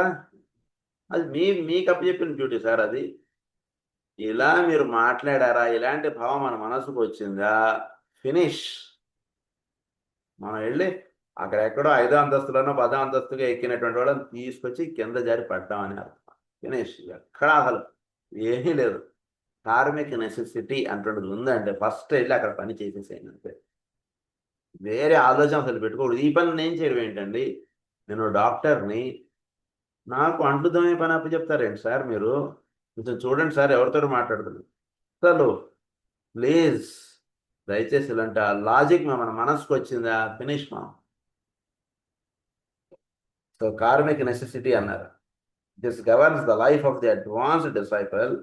అది మీకు అప్పచెప్పిన డ్యూటీ సార్ అది. ఇలా మీరు మాట్లాడారా, ఇలాంటి భావం మన మనసుకు వచ్చిందా, ఫినిష్. మనం వెళ్ళి అక్కడెక్కడో 5వ అంతస్తులోనో 10వ అంతస్తుగా ఎక్కినటువంటి వాళ్ళని తీసుకొచ్చి కింద జారి పడ్డామని అర్థం. ఫినిష్. ఎక్కడ అసలు ఏమీ లేదు. కార్మిక్ నెసెసిటీ అంటున్నది ఉందంటే ఫస్ట్ వెళ్ళి అక్కడ పని చేసేసేయండి అంతే. వేరే ఆలోచన అసలు పెట్టుకోకూడదు. ఈ పని నేను చేయడం ఏంటండి, నేను డాక్టర్ని, నాకు అంటుదమే పని అప్పు చెప్తారేంటి సార్ మీరు? కొంచెం చూడండి సార్ ఎవరితో మాట్లాడుతున్నారు అసలు. ప్లీజ్ దయచేసి ఇలాంటి ఆ లాజిక్ మన మనసుకు వచ్చిందా, ఫినిష్ మా. సో కార్మిక్ నెసెసిటీ అన్నారు. This governs the life of the advanced disciple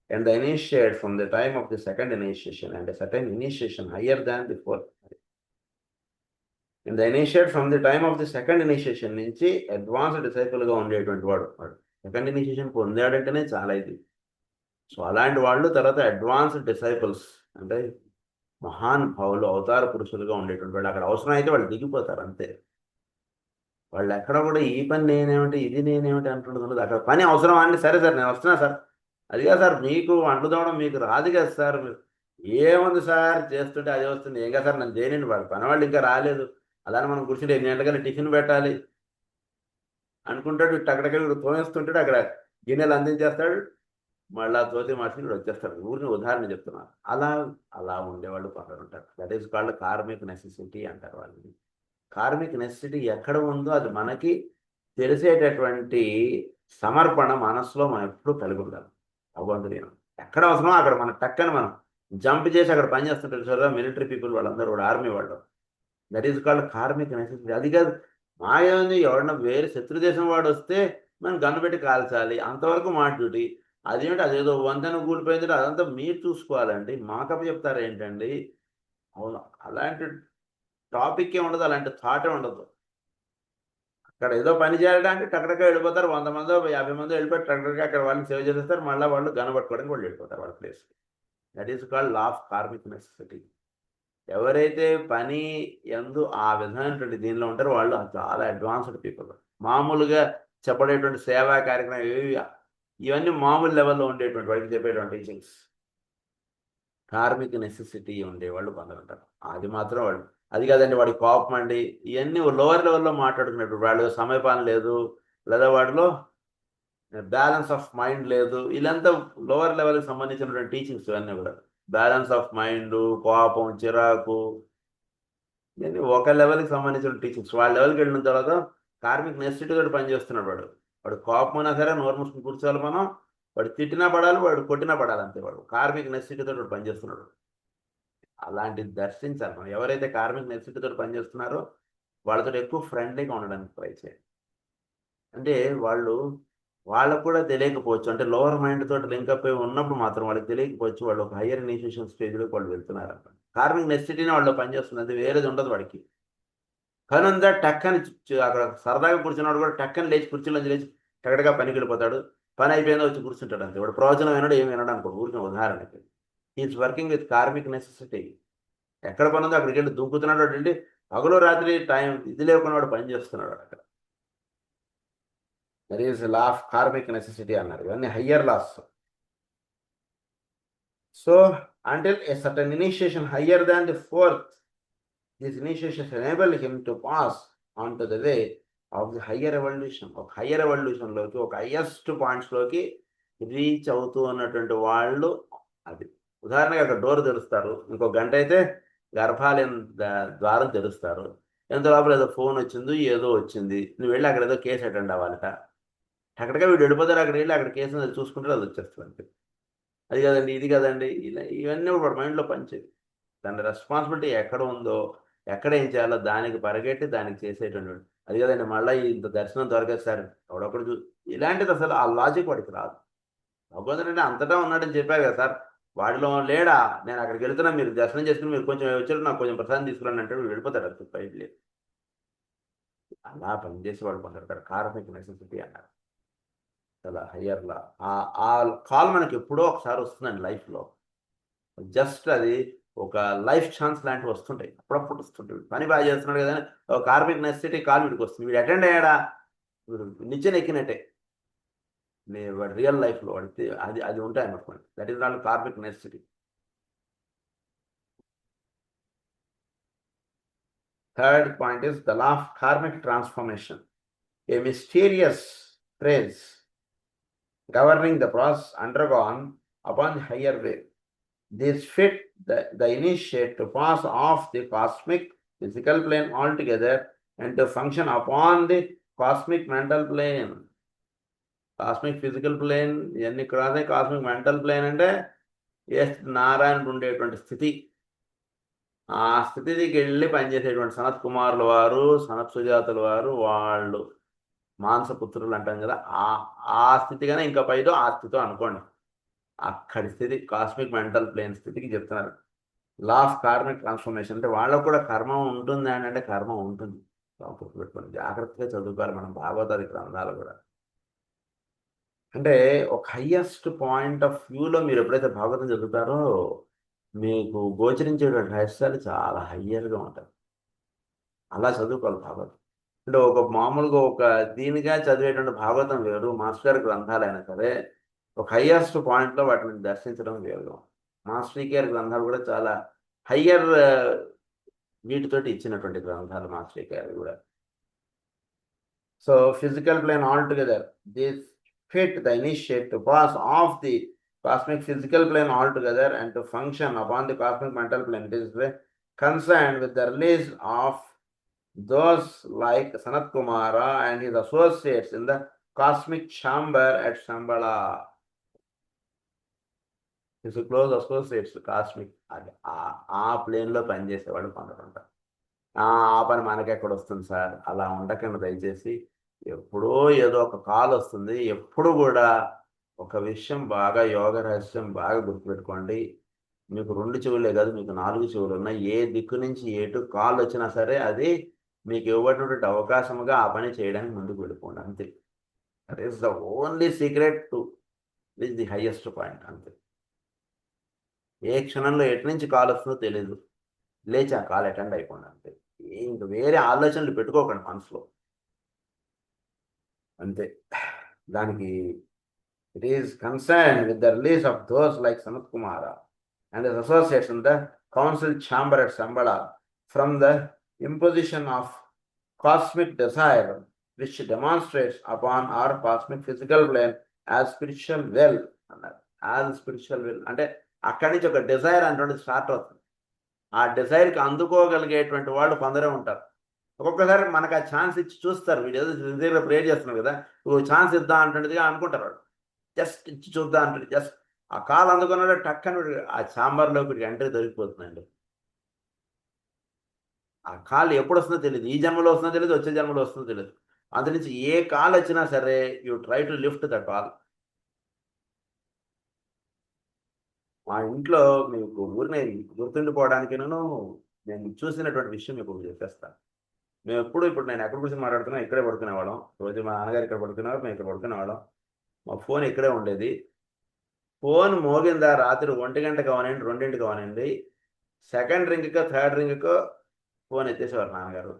and the initiate from the time of the second initiation and a certain initiation higher than the fourth. And the initiate from the time of the second initiation నుంచి advanced డిసైపుల్గా ఉండేటువంటి వాడు second initiation పొందాడంటేనే చాలా ఇది. So అలాంటి వాళ్ళు తర్వాత advanced disciples అంటే మహాన్ భావులు, అవతార పురుషులుగా ఉండేటువంటి వాళ్ళు. అక్కడ అవసరం అయితే వాళ్ళు దిగిపోతారు అంతే. వాళ్ళు ఎక్కడ కూడా ఈ పని నేనేమిటి, ఇది నేనేమిటి అంటుండదు. అక్కడ పని అవసరం అండి, సరే సార్ నేను వస్తున్నా సార్, అదిగా సార్ మీకు వంటలు తోవడం మీకు రాదు కదా సార్, ఏముంది సార్ చేస్తుంటే అదే వస్తుంది, ఏం కదా సార్ నన్ను దేనిండి వాడు పని వాళ్ళు ఇంకా రాలేదు, అలానే మనం కూర్చుంటే 8 గంటలకల్లా టిఫిన్ పెట్టాలి అనుకుంటాడు. అక్కడికి తోమేస్తుంటాడు, అక్కడ గిన్నెలు అందించేస్తాడు, మళ్ళీ తోతి మనిషి వచ్చేస్తాడు. ఊరిని ఉదాహరణ చెప్తున్నారు. అలా ఉండేవాళ్ళు కొందరు ఉంటారు. That is called karmic necessity అంటారు వాళ్ళని. కార్మిక్ నెసెసిటీ ఎక్కడ ఉందో అది మనకి తెలిసేటటువంటి సమర్పణ మనసులో మనం ఎప్పుడూ కలిగి ఉండాలి. భగవంతుని ఎక్కడ అవసరమో అక్కడ మన టక్కని మనం జంప్ చేసి అక్కడ పనిచేస్తుంటారు సార్ మిలిటరీ పీపుల్, వాళ్ళందరూ కూడా ఆర్మీ వాళ్ళు. That is called karmic necessity. అది కాదు మాయేంది, ఎవడన్నా వేరే శత్రు దేశం వాడు వస్తే మనం గన్ను పెట్టి కాల్చాలి, అంతవరకు మా డ్యూటీ. అదేమిటి అదేదో వంతెన కూలిపోయింది అదంతా మీరు చూసుకోవాలండి, మాకప్ప చెప్తారు ఏంటండి? అవును, అలాంటి టాపిక్కే ఉండదు, అలాంటి థాటే ఉండదు. అక్కడ ఏదో పని చేయడానికి టక్కడగా వెళ్ళిపోతారు, 100 మందో 50 మందో వెళ్ళిపోయి టక్కడగా అక్కడ వాళ్ళని సేవ్ చేసేస్తారు, మళ్ళీ వాళ్ళు గనబట్టుకోవడానికి వాళ్ళు వెళ్ళిపోతారు వాళ్ళ ప్లేస్కి. That is called law of karmic necessity. ఎవరైతే పని ఎందు ఆ విధమైనటువంటి దీనిలో ఉంటారో వాళ్ళు చాలా అడ్వాన్స్డ్ పీపుల్. మామూలుగా చెప్పడేటువంటి సేవా కార్యక్రమం ఇవన్నీ మామూలు లెవెల్లో ఉండేటువంటి వాడికి చెప్పేటువంటి టీచింగ్స్. కార్మిక్ నెసెసిటీ ఉండేవాళ్ళు కొందరు ఉంటారు, అది మాత్రం వాళ్ళు. అది కాదండి వాడి కోపం అండి, ఇవన్నీ లోవర్ లెవెల్లో మాట్లాడుకునేటువంటి వాళ్ళు. సమయపాలన లేదు, లేదా వాడిలో బ్యాలెన్స్ ఆఫ్ మైండ్ లేదు, ఇలాంతా లోవర్ లెవెల్కి సంబంధించినటువంటి టీచింగ్స్ ఇవన్నీ కూడా. బ్యాలెన్స్ ఆఫ్ మైండ్, కోపం, చిరాకు, ఇవన్నీ ఒక లెవెల్కి సంబంధించిన టీచింగ్స్. వాళ్ళ లెవెల్కి వెళ్ళిన తర్వాత కార్మిక్ నెసెసిటీ తోటి పనిచేస్తున్నాడు వాడు. వాడు కోపం అయినా సరే నోరు మూసుకుని కూర్చోవాలి మనం, వాడు తిట్టినా పడాలి, వాడు కొట్టినా పడాలి అంతే. వాడు కార్మిక్ నెసెసిటీ తోటి పనిచేస్తున్నాడు. అలాంటిది దర్శించాలి మనం. ఎవరైతే కార్మిక్ నెసెసిటీ తోటి పనిచేస్తున్నారో వాళ్ళతో ఎక్కువ ఫ్రెండ్లీగా ఉండడానికి ట్రై చేయాలి. అంటే వాళ్ళకు కూడా తెలియకపోవచ్చు, అంటే లోవర్ మైండ్ తోటి లింకప్ అయి ఉన్నప్పుడు మాత్రం వాళ్ళకి తెలియకపోవచ్చు వాళ్ళు ఒక హయ్యర్ ఇనిషియేషన్ స్టేజ్లోకి వాళ్ళు వెళ్తున్నారు అన్నమాట. కార్మిక్ నెసెసిటీనే వాళ్ళు పనిచేస్తుంది, అది వేరేది ఉండదు వాడికి. కానీ ఉందా టక్కని అక్కడ సరదాగా కూర్చున్నాడు కూడా టక్కని లేచి కుర్చీలో లేచి టక్కడగా పనికి వెళ్ళిపోతాడు, పని అయిపోయిందో వచ్చి కూర్చుంటాడు అంతే. వాడు ప్రవచనం వినడు, ఏమి వినడు అనుకోడు, ఊరికి ఉదాహరణకి. He is working with karmic necessity. ఎక్కడ పని ఉందో అక్కడికి వెళ్ళి దుంకుతున్నాడు అంటే పగలు రాత్రి టైం ఇది లేకుండా వాడు పని చేస్తున్నాడు అక్కడ. That is law of karmic necessity అన్నారు. ఇవన్నీ higher laws. So until a certain initiation higher than the fourth, these initiations enable him to pass on to the way of the higher evolution. ఒక higher ఎవల్యూషన్లోకి, ఒక highest పాయింట్స్లోకి reach అవుతూ ఉన్నటువంటి వాళ్ళు. అది ఉదాహరణగా అక్కడ డోర్ తెరుస్తారు, ఇంకో గంట అయితే గర్భాలయం ద్వారం తెరుస్తారు. ఎంత లోపల ఏదో ఫోన్ వచ్చింది, ఏదో వచ్చింది, నువ్వు వెళ్ళి అక్కడ ఏదో కేసు అటెండ్ అవ్వాలట. అక్కడికే వీడు వెళ్ళిపోతారు, అక్కడ వెళ్ళి అక్కడ కేసు చూసుకుంటే అది వచ్చేస్తుంది. అది కదండి, ఇది కదండి, ఇలా ఇవన్నీ వాడు మైండ్లో పనిచేది. దాని రెస్పాన్సిబిలిటీ ఎక్కడ ఉందో, ఎక్కడ ఏం చేయాలో దానికి పరిగెట్టి దానికి చేసేటువంటి. అది కదండి మళ్ళీ ఇంత దర్శనం దొరకదు సార్ ఎవడొక్కడు ఇలాంటిది అసలు ఆ లాజిక్ వాడికి రాదు. భగవంతుడు అంటే అంతటా ఉన్నాడని చెప్పారు కదా సార్, వాడిలో లేడా, నేను అక్కడికి వెళ్తున్నా, మీరు దర్శనం చేసుకుని మీరు కొంచెం వచ్చారు, నాకు కొంచెం ప్రసాదం తీసుకురండి అంటే వెళ్ళిపోతాడు అది బయట. అలా పనిచేసి వాడు కొందరు కార్మిక్ నెసెసిటీ అన్నారు. చాలా హయ్యర్లా ఆ కాల్ మనకి ఎప్పుడో ఒకసారి వస్తుందండి లైఫ్లో. జస్ట్ అది ఒక లైఫ్ ఛాన్స్ లాంటివి వస్తుంటాయి, అప్పుడప్పుడు వస్తుంటాయి. పని బాగా చేస్తున్నాడు కదా, కార్మిక్ నెసెసిటీ కాల్ వీడికి వస్తుంది, వీడు అటెండ్ అయ్యాడా వీడు నిచ్చెన ఎక్కినట్టే. వాడి రియల్ లైఫ్లో వాడితే అది అది ఉంటాయి అనుకోండి. That is not karmic necessity. Third point is the law of karmic transformation, a mysterious phrase governing the process undergone upon the higher wave. This fit the initiate to pass off the cosmic physical plane altogether and to function upon the cosmic mental plane. Cosmic physical plane ఇవన్నీ cross అయ్యి cosmic mental plane అంటే ఏ నారాయణుడు ఉండేటువంటి స్థితి, ఆ స్థితికి వెళ్ళి పనిచేసేటువంటి సనత్ కుమారుల వారు, సనత్ సుజాతుల వారు, వాళ్ళు మాంసపుత్రులు అంటాం కదా, ఆ స్థితిగానే ఇంకా పైదో ఆ స్థితితో అనుకోండి. అక్కడి స్థితి కాస్మిక్ మెంటల్ ప్లేన్ స్థితికి చెప్తున్నారు. లా ఆఫ్ కార్మిక్ ట్రాన్స్ఫర్మేషన్ అంటే వాళ్ళకు కూడా కర్మ ఉంటుంది అని అంటే కర్మ ఉంటుంది. పెట్టుకోండి, జాగ్రత్తగా చదువుకోవాలి మనం భాగవతాది గ్రంథాలు కూడా. అంటే ఒక హయ్యెస్ట్ పాయింట్ ఆఫ్ వ్యూలో మీరు ఎప్పుడైతే భాగవతం చదువుతారో మీకు గోచరించేటువంటి రహస్యాలు చాలా హయ్యర్గా ఉంటాయి. అలా చదువుకోవాలి భాగవతం. అంటే ఒక మామూలుగా ఒక దీనిగా చదివేటువంటి భాగవతం వేరు, మాస్టర్ గారి గ్రంథాలైనా సరే ఒక హయ్యెస్ట్ పాయింట్లో వాటిని దర్శించడం వేరు. మాస్టర్ గారి గ్రంథాలు కూడా చాలా హయ్యర్ వీటితోటి ఇచ్చినటువంటి గ్రంథాలు మాస్టర్ గారి కూడా. So physical plane altogether, this fit the initiate to pass off the cosmic physical plane altogether and to function upon the cosmic mental plane. It is concerned with the release of those like Sanat Kumara and his associates in the cosmic chamber at Shambhala. His close associates, cosmic, ఆ ప్లేన్లో పనిచేసేవాళ్ళు కొందరుంటారు. ఆ పని మనకి ఎక్కడ వస్తుంది sir, అలా ఉండకండి దయచేసి. ఎప్పుడో ఏదో ఒక కాల్ వస్తుంది. ఎప్పుడు కూడా ఒక విషయం బాగా, యోగ రహస్యం బాగా గుర్తుపెట్టుకోండి. మీకు 2 చెవులే కాదు, మీకు 4 చెవులు ఉన్నాయి. ఏ దిక్కు నుంచి ఎటు కాల్ వచ్చినా సరే అది మీకు ఇవ్వటువంటి అవకాశముగా ఆ పని చేయడానికి ముందుకు వెళ్ళిపోండి, అంతే. That is the only secret to reach the highest point, అంతే. ఏ క్షణంలో ఎటు నుంచి కాల్ వస్తుందో తెలియదు, లేచి ఆ కాల్ అటెండ్ అయిపోండి, అంతే. ఇంక వేరే ఆలోచనలు పెట్టుకోకండి మనసులో, అంతే. దానికి it is concerned with the release of those like Sanat Kumara and his associates in the council chamber at Shambhala from the imposition of cosmic desire which demonstrates upon our cosmic physical plane as spiritual will. As spiritual will అంటే అక్కడి నుంచి ఒక Dzire అంటే start అవుతుంది. ఆ డిజైర్కి అందుకోగలిగేటువంటి వాళ్ళు కొందరే ఉంటారు. ఒక్కొక్కసారి మనకు ఆ ఛాన్స్ ఇచ్చి చూస్తారు, వీడు ఏదో సిన్సియర్గా ప్రేర్ చేస్తున్నారు కదా, నువ్వు ఛాన్స్ ఇద్దాం అంటున్నదిగా అనుకుంటారు వాళ్ళు. జస్ట్ ఇచ్చి చూద్దాం అంటే జస్ట్ ఆ కాల్ అందుకున్నాడో టక్కని ఆ ఛాంబర్లోకి వీడికి ఎంట్రీ దొరికిపోతుందండి. ఆ కాల్ ఎప్పుడు వస్తుందో తెలియదు, ఈ జన్మలో వస్తుందో తెలియదు, వచ్చే జన్మలో వస్తుందో తెలియదు. అందు నుంచి ఏ కాల్ వచ్చినా సరే you try to lift the call. మా ఇంట్లో మీకు ఊరినే గుర్తుండిపోవడానికి నేను చూసినటువంటి విషయం మీకు చెప్పేస్తాను. మేము ఇప్పుడు నేను ఎక్కడ గురించి మాట్లాడుతున్నా, ఇక్కడే పడుకునేవాళ్ళం. రోజు మా నాన్నగారు ఇక్కడ పడుకునేవారు, మేము ఇక్కడ పడుకునేవాళ్ళం. మా ఫోన్ ఇక్కడే ఉండేది. ఫోన్ మోగిందా రాత్రి 1 గంటకు అవనండి, 2ంటికి అవనండి, సెకండ్ రింగ్కో థర్డ్ రింగ్కో ఫోన్ ఎత్తేసేవారు నాన్నగారు.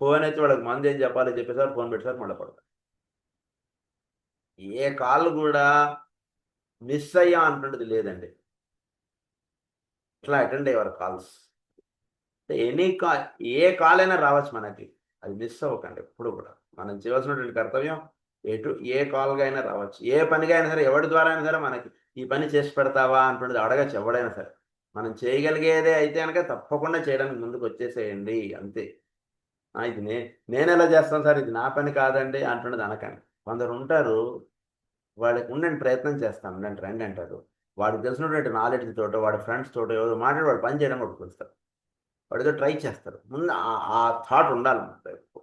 ఫోన్ ఎత్తి వాళ్ళకి మంది ఏం చెప్పాలో చెప్పేసారు, ఫోన్ పెట్టేసారు, మళ్ళీ పడతారు. ఏ కాల్ కూడా మిస్ అయ్యా అంటున్నది లేదండి. ఇట్లా అటెండ్ అయ్యేవారు కాల్స్. ఎనీ కాల్, ఏ కాల్ అయినా రావచ్చు మనకి, అది మిస్ అవ్వకండి ఎప్పుడు కూడా. మనం చేయవలసినటువంటి కర్తవ్యం ఏ కాల్గా అయినా రావచ్చు, ఏ పనిగా అయినా సరే, ఎవరి ద్వారా అయినా సరే మనకి ఈ పని చేసి పెడతావా అంటున్నది అడగచ్చు ఎవడైనా సరే. మనం చేయగలిగేదే అయితే కనుక తప్పకుండా చేయడానికి ముందుకు వచ్చేసేయండి, అంతే. ఇది నేను ఎలా చేస్తాను సార్, ఇది నా పని కాదండి అంటున్నది అనకండి. కొందరు ఉంటారు, వాళ్ళకి ఉండండి ప్రయత్నం చేస్తాను ఉండండి రండి అంటారు. వాడికి తెలిసినటువంటి నాలెడ్జ్ తోటో వాడి ఫ్రెండ్స్ తోటో ఎవరు మాట్లాడి వాడు పని చేయడం కూడా చూస్తారు, వాడితో ట్రై చేస్తారు. ముందు ఆ థాట్ ఉండాలి మనకు.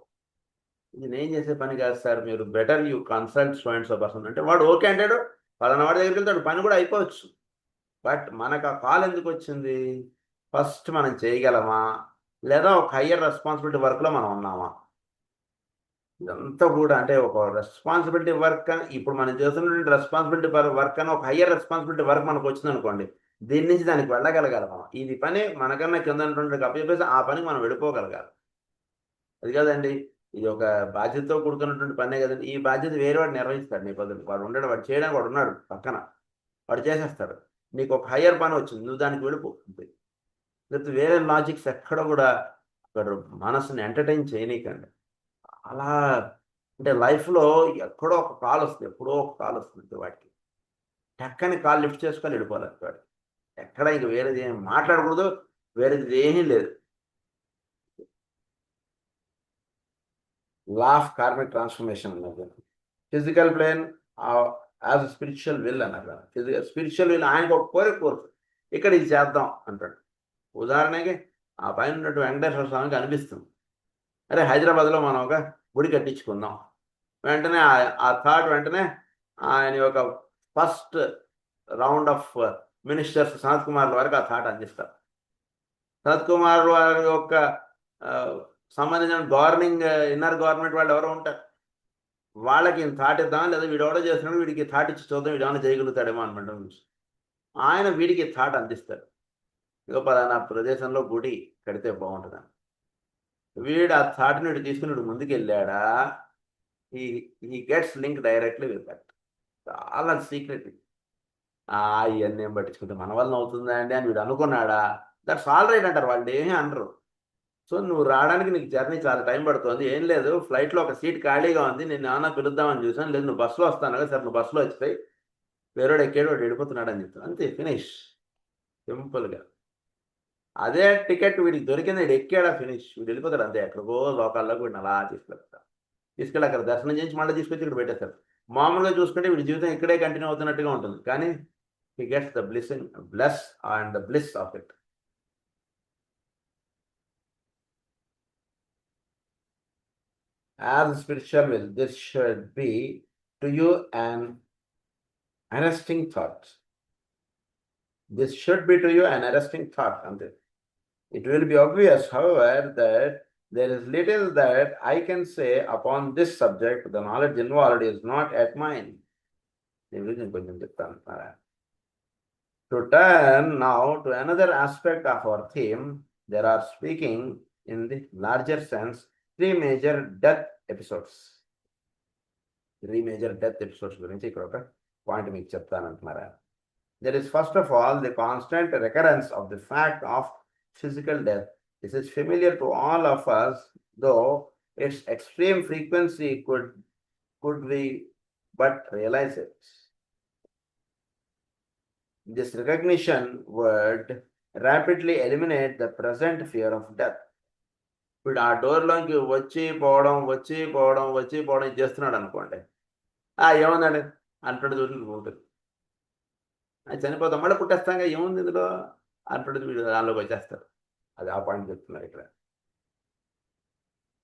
ఇది నేను చేసే పని కాదు సార్, మీరు better you consult students person అంటే వాడు ఓకే అంటాడు, పలానా వాడి దగ్గరికి వెళ్తాడు, పని కూడా అయిపోవచ్చు. బట్ మనకు ఆ కాల్ ఎందుకు వచ్చింది, ఫస్ట్ మనం చేయగలమా లేదా ఒక హయ్యర్ రెస్పాన్సిబిలిటీ వర్క్లో మనం ఉన్నామా, ఇదంతా కూడా. అంటే ఒక రెస్పాన్సిబిలిటీ వర్క్ అని ఇప్పుడు మనం చేస్తున్నటువంటి రెస్పాన్సిబిలిటీ వర్క్ అని ఒక హయ్యర్ రెస్పాన్సిబిలిటీ వర్క్ మనకు వచ్చింది అనుకోండి, దీని నుంచి దానికి వెళ్ళగలగాలి. ఇది పని మనకన్నా కింద అప్పచెప్పేసి ఆ పనికి మనం వెళ్ళిపోగలగాలి. అది కదండి. ఇది ఒక బాధ్యతతో కూడుకున్నటువంటి పనే కదండి. ఈ బాధ్యత వేరే వాడు నిర్వహిస్తాడు నీ బదులు. వాడు ఉండడు, వాడు చేయడానికి వాడు ఉన్నాడు పక్కన, వాడు చేసేస్తాడు. నీకు ఒక హయ్యర్ పని వచ్చింది, నువ్వు దానికి వెళ్ళిపో అంతే. లేకపోతే వేరే లాజిక్స్ ఎక్కడ కూడా అక్కడ మనసుని ఎంటర్టైన్ చేయనీకండి. అలా అంటే లైఫ్లో ఎక్కడో ఒక కాల్ వస్తుంది, ఎప్పుడో ఒక కాల్ వస్తుంది వాటికి, టక్కని కాల్ లిఫ్ట్ చేసుకొని వెళ్ళిపోవాలి వాడు. ఎక్కడ ఇంక వేరేది ఏం మాట్లాడకూడదు, వేరేది ఏమీ లేదు. లా ఆఫ్ కార్మిక్ ట్రాన్స్ఫర్మేషన్ అన్నారు. Physical plane as spiritual will అన్నారు. స్పిరిచువల్ విల్ ఆయనకు ఒక కోరిక ఇక్కడ ఇది చేద్దాం అంటాడు. ఉదాహరణకి ఆ పైన ఉన్నట్టు వెంకటేశ్వర స్వామికి అనిపిస్తుంది, అరే హైదరాబాద్లో మనం ఒక గుడి కట్టించుకుందాం. వెంటనే ఆ థాట్ వెంటనే ఆయన యొక్క first round of ministers Sanath Kumar వారికి ఆ థాట్ అందిస్తారు. సనత్ కుమార్ వారి యొక్క సంబంధించిన ఇన్నర్ గవర్నమెంట్ వాళ్ళు ఎవరో ఉంటారు, వాళ్ళకి థాట్ ఇద్దాం, లేదా వీడు ఎవడో చేస్తున్నాడు వీడికి థాట్ ఇచ్చి చూద్దాం, వీడు ఏమైనా చేయగలుగుతాడేమో అనమాట. ఆయన వీడికి థాట్ అందిస్తాడు, ఇక పలానా ప్రదేశంలో గుడి కడితే బాగుంటుందని. వీడు ఆ థాట్ని వీడు తీసుకుని వీడు ముందుకు వెళ్ళాడా, ఈ gets link directly with that. చాలా సీక్రెట్. ఇవన్నీ ఏం పట్టించుకుంటే మన వల్ల అవుతుందా అండి అని వీడు అనుకున్నాడా, దట్స్ ఆల్ రైట్ అంటారు వాళ్ళు, ఏమీ అనరు. సో నువ్వు రావడానికి నీకు జర్నీ చాలా టైం పడుతుంది, ఏం లేదు ఫ్లైట్లో ఒక సీట్ ఖాళీగా ఉంది, నేను ఏమన్నా పిలుద్దామని చూసాను, లేదు నువ్వు బస్సులో వస్తాను కదా, సరే నువ్వు బస్సులో వచ్చిపోయి వేరేవాడు ఎక్కాడు వాడు వెళ్ళిపోతున్నాడు అని చెప్తాను, అంతే, ఫినిష్, సింపుల్గా. అదే టికెట్ వీడికి దొరికింది, వీడు ఎక్కాడా ఫినిష్, వీడు వెళ్ళిపోతాడు అంతే. ఎక్కడికో లోకాల్లోకి వీడిని అలా తీసుకెళ్ళి అక్కడ దర్శనం చేసి మళ్ళీ తీసుకొచ్చి ఇక్కడ పెట్టేస్తారు. మామూలుగా చూసుకుంటే వీడి జీవితం ఇక్కడే కంటిన్యూ అవుతున్నట్టుగా ఉంటుంది, కానీ he gets the bless and the bliss of it. As spiritual will, this should be to you an arresting thought. This should be to you an arresting thought. It will be obvious, however, that there is little that I can say upon this subject. The knowledge involved is not at mine. To turn now to another aspect of our theme, there are, speaking in the larger sense, three major death episodes. గురించి ఇక్కడ ఒక point మీకు చెప్తానంటున్నారా. There is first of all the constant recurrence of the fact of physical death. This is familiar to all of us, though its extreme frequency could we but realize it. This recognition would rapidly eliminate the present fear of death. వీడు ఆ డోర్లోకి వచ్చి పోవడం చేస్తున్నాడు అనుకోండి, ఏముందండి అంటాడు, ఉంటుంది, అది చనిపోతాం మళ్ళీ పుట్టేస్తాగా, ఏముంది ఇందులో అంటాడు, వీడు దానిలోకి వచ్చేస్తాడు. అది ఆ పాయింట్ చెప్తున్నారు ఇక్కడ.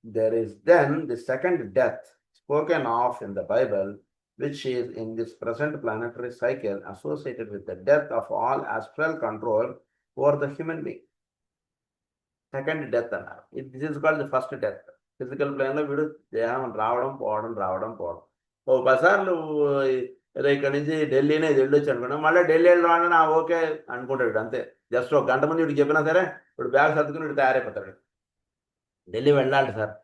There is then the second death spoken of in the Bible, which is in this present planetary cycle associated with the death of all astral control over the human being. Second death అన్నారు. This is called the first death. Physical ప్లేన్లో వీడు దేహం రావడం పోవడం. ఓ 10 సార్లు ఏదో ఇక్కడ నుంచి ఢిల్లీనే వెళ్ళొచ్చు అనుకున్నాం, మళ్ళీ ఢిల్లీ వెళ్ళడం ఓకే అనుకుంటాడు అంతే. జస్ట్ ఒక గంట ముందు వీడికి చెప్పినా సరే ఇప్పుడు బ్యాగ్ సర్దుకుని వీడు తయారైపోతాడు. ఢిల్లీ వెళ్ళాలి సార్,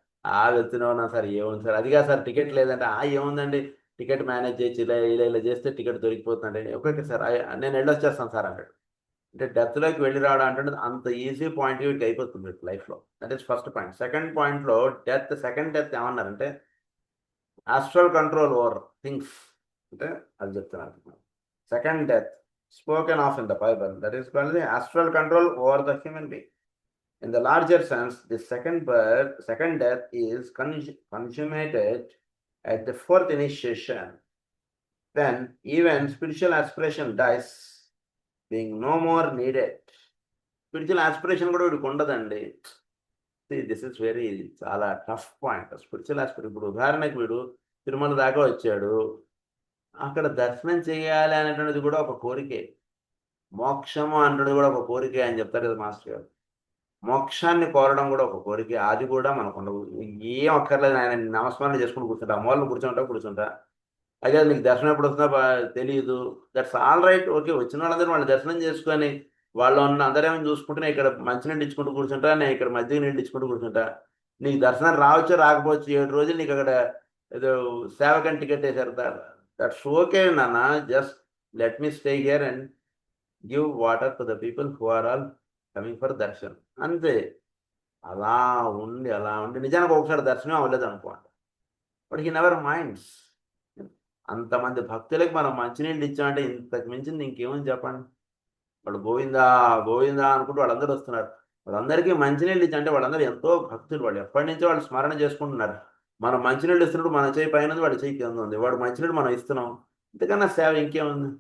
వెళ్తున్నావునా సార్, ఏముంది సార్, అదిగా సార్ టికెట్ లేదంటే, ఏముందండి టికెట్ మేనేజ్ చేయొచ్చు, ఇలా చేస్తే టికెట్ దొరికిపోతుందండి, ఓకే సార్ నేను వెళ్ళొచ్చేస్తాను సార్ అంటాడు. అంటే డెత్లోకి వెళ్ళి రావడం అంటే అంత ఈజీ పాయింట్ వీటికి అయిపోతుంది లైఫ్లో. That is first point. Second పాయింట్లో సెకండ్ డెత్ ఏమన్నారంటే ఆస్ట్రల్ కంట్రోల్ ఓవర్ థింగ్స్, అంటే అది చెప్తున్నారు. Second death spoken of in the Bible, that is called the astral control over the human being. In the larger sense, the second death is consummated at the fourth initiation, when even spiritual aspiration dies, being no more needed. Spiritual aspiration కూడా వీడికి ఉండదండి. This is చాలా tough point. Spiritual aspiration, ఇప్పుడు ఉదాహరణకి వీడు తిరుమల దాకా వచ్చాడు, అక్కడ దర్శనం చేయాలి అనేటువంటిది కూడా ఒక కోరికే, మోక్షము అంటున్నది కూడా ఒక కోరికే అని చెప్తారు కదా మాస్టర్ గారు. మోక్షాన్ని కోరడం కూడా ఒక కోరిక, అది కూడా మనకు ఉండవు. ఏం అక్కర్లేదు, ఆయన నమస్కారం చేసుకుని కూర్చుంటా, అమ్మవాళ్ళు కూర్చుంటా, అదే నీకు దర్శనం ఎప్పుడు వస్తుందో తెలియదు, దట్స్ ఆల్ రైట్, ఓకే. వచ్చిన వాళ్ళందరూ వాళ్ళు దర్శనం చేసుకొని వాళ్ళు అందరేమో చూసుకుంటే, ఇక్కడ మంచినీళ్ళు ఇచ్చుకుంటూ కూర్చుంటా, నేను ఇక్కడ మజ్జిగ నీళ్ళు ఇచ్చుకుంటూ కూర్చుంటా, నీకు దర్శనం రావచ్చు రాకపోవచ్చు 7 రోజులు నీకు అక్కడ ఏదో సేవకని టికెట్ వేసారు. దట్స్ ఓకే నాన్న, just let me stay here and give water to the people who are all coming for darshan, అంతే. అలా ఉండి నిజానికి ఒకసారి దర్శనం అవ్వలేదు అనుకోండి, బట్ హీ నెవర్ మైండ్స్. అంతమంది భక్తులకి మనం మంచినీళ్ళు ఇచ్చామంటే ఇంతకు మించింది ఇంకేమని చెప్పండి. వాళ్ళు గోవిందా గోవిందా అనుకుంటూ వాళ్ళందరూ వస్తున్నారు. వాళ్ళందరికీ మంచినీళ్ళు ఇచ్చంటే వాళ్ళందరూ ఎంతో భక్తులు, వాళ్ళు ఎప్పటి నుంచో వాళ్ళు స్మరణ చేసుకుంటున్నారు. మనం మంచినీళ్ళు ఇస్తున్నప్పుడు మన చేయి పైన ఉంది, వాడి చేయి కింద ఉంది. వాడు మంచినీళ్ళు మనం ఇస్తున్నాం, ఇంతకన్నా సేవ ఇంకేముంది.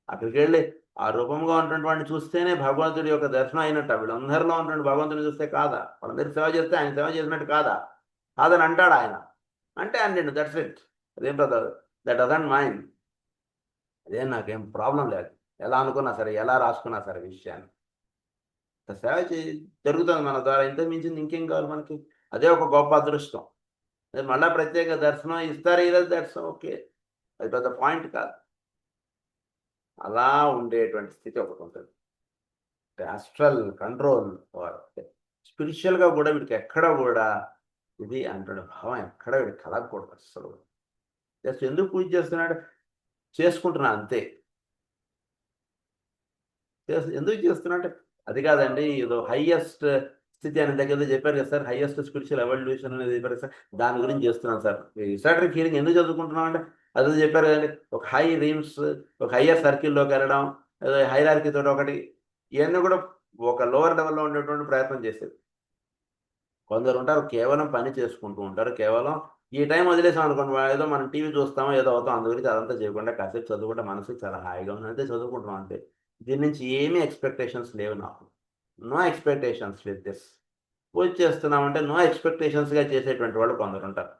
అక్కడికి వెళ్ళి ఆ రూపంగా ఉన్నటువంటి వాడిని చూస్తేనే భగవంతుడి యొక్క దర్శనం అయినట్టు. వీళ్ళందరిలో ఉన్నటువంటి భగవంతుని చూస్తే కాదా, వాళ్ళందరికీ సేవ చేస్తే ఆయన సేవ చేసినట్టు కాదా? కాదని అంటాడు ఆయన. అంటే అన్నిండు, దట్స్ ఇట్. అదేం బ్రదర్, దట్ డజంట్ మైండ్. అదేం నాకేం ప్రాబ్లం లేదు, ఎలా అనుకున్నా సరే, ఎలా రాసుకున్నా సరే విషయాన్ని. సేవ జరుగుతుంది మన ద్వారా, ఇంతకు మించింది ఇంకేం కావాలి మనకి? అదే ఒక గొప్ప అదృష్టం. మళ్ళీ ప్రత్యేక దర్శనం ఇస్తారు ఇలా, దర్శనం ఓకే, అది పెద్ద పాయింట్ కాదు. అలా ఉండేటువంటి స్థితి ఒకటి ఉంటుంది. ఆస్ట్రల్ కంట్రోల్, స్పిరిచువల్గా కూడా వీడికి ఎక్కడ కూడా ఇది అంటే భావం ఎక్కడ వీడికి కలగకూడదు అసలు. జస్ట్ ఎందుకు పూజ చేస్తున్నాడు, చేసుకుంటున్నా అంతే. ఎందుకు చేస్తున్నట్టే అది కాదండి, ఏదో హైయెస్ట్ స్థితి అని దగ్గర చెప్పారు కదా సార్, హైయెస్ట్ స్పిరిచువల్ ఎవల్యూషన్ అనేది చెప్పారు సార్, దాని గురించి చేస్తున్నాను సార్. ఈసారి ఫీలింగ్ ఎందుకు చదువుకుంటున్నాం అంటే అదే చెప్పారు కదండి, ఒక హై రీమ్స్, ఒక హయ్యర్ సర్కిల్లోకి వెళ్ళడం, హైరార్కీ తోటి ఒకటి, ఇవన్నీ కూడా ఒక లోవర్ లెవెల్లో ఉండేటువంటి ప్రయత్నం చేసేది. కొందరు ఉంటారు కేవలం పని చేసుకుంటూ ఉంటారు, కేవలం ఈ టైం వదిలేసాం అనుకోండి, ఏదో మనం టీవీ చూస్తామో ఏదో అవుతాం, అందు గురించి అదంతా చేయకుండా కాసేపు చదువుకుంటే మనసు చాలా హాయిగా ఉంది అంతే, చదువుకుంటాం అంతే. దీని నుంచి ఏమీ ఎక్స్పెక్టేషన్స్ లేవు నాకు. No expectations with this. పూజ చేస్తున్నామంటే నో ఎక్స్పెక్టేషన్స్గా చేసేటువంటి వాళ్ళు కొందరు ఉంటారు.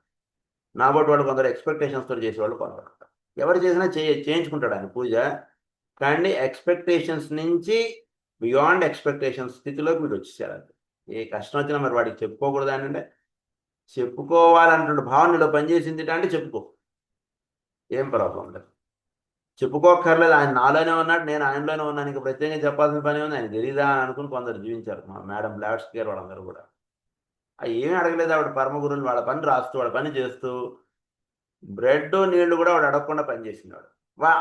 నాబోటి వాళ్ళు కొందరు ఎక్స్పెక్టేషన్స్తో చేసేవాళ్ళు కొందరు ఉంటారు. ఎవరు చేసినా చేయించుకుంటాడు ఆయన పూజ, కానీ ఎక్స్పెక్టేషన్స్ నుంచి బియాండ్ ఎక్స్పెక్టేషన్స్ స్థితిలోకి వీడు వచ్చేసారు. అంతే. ఏ కష్టం వచ్చినా మరి వాడికి చెప్పుకోకూడదు అంటే చెప్పుకోవాలన్నటువంటి భావనలో పనిచేసింది అంటే చెప్పుకో, ఏం ప్రాబ్లం లేదు. చెప్పుకోక్కర్లేదు, ఆయన నాలోనే ఉన్నాడు, నేను ఆయనలోనే ఉన్నాను, ఇంకా ప్రత్యేకంగా చెప్పాల్సిన పని ఉంది, ఆయన తెలీదా అని అనుకుని కొందరు జీవించారు. మా మేడం బ్లాడ్స్ కేర్ వాళ్ళందరూ కూడా ఏమీ అడగలేదు. ఆవిడ పరమ గురువుని వాళ్ళ పని రాస్తూ వాళ్ళ పని చేస్తూ బ్రెడ్ నీళ్లు కూడా ఆవిడ అడగకుండా పనిచేసినాడు.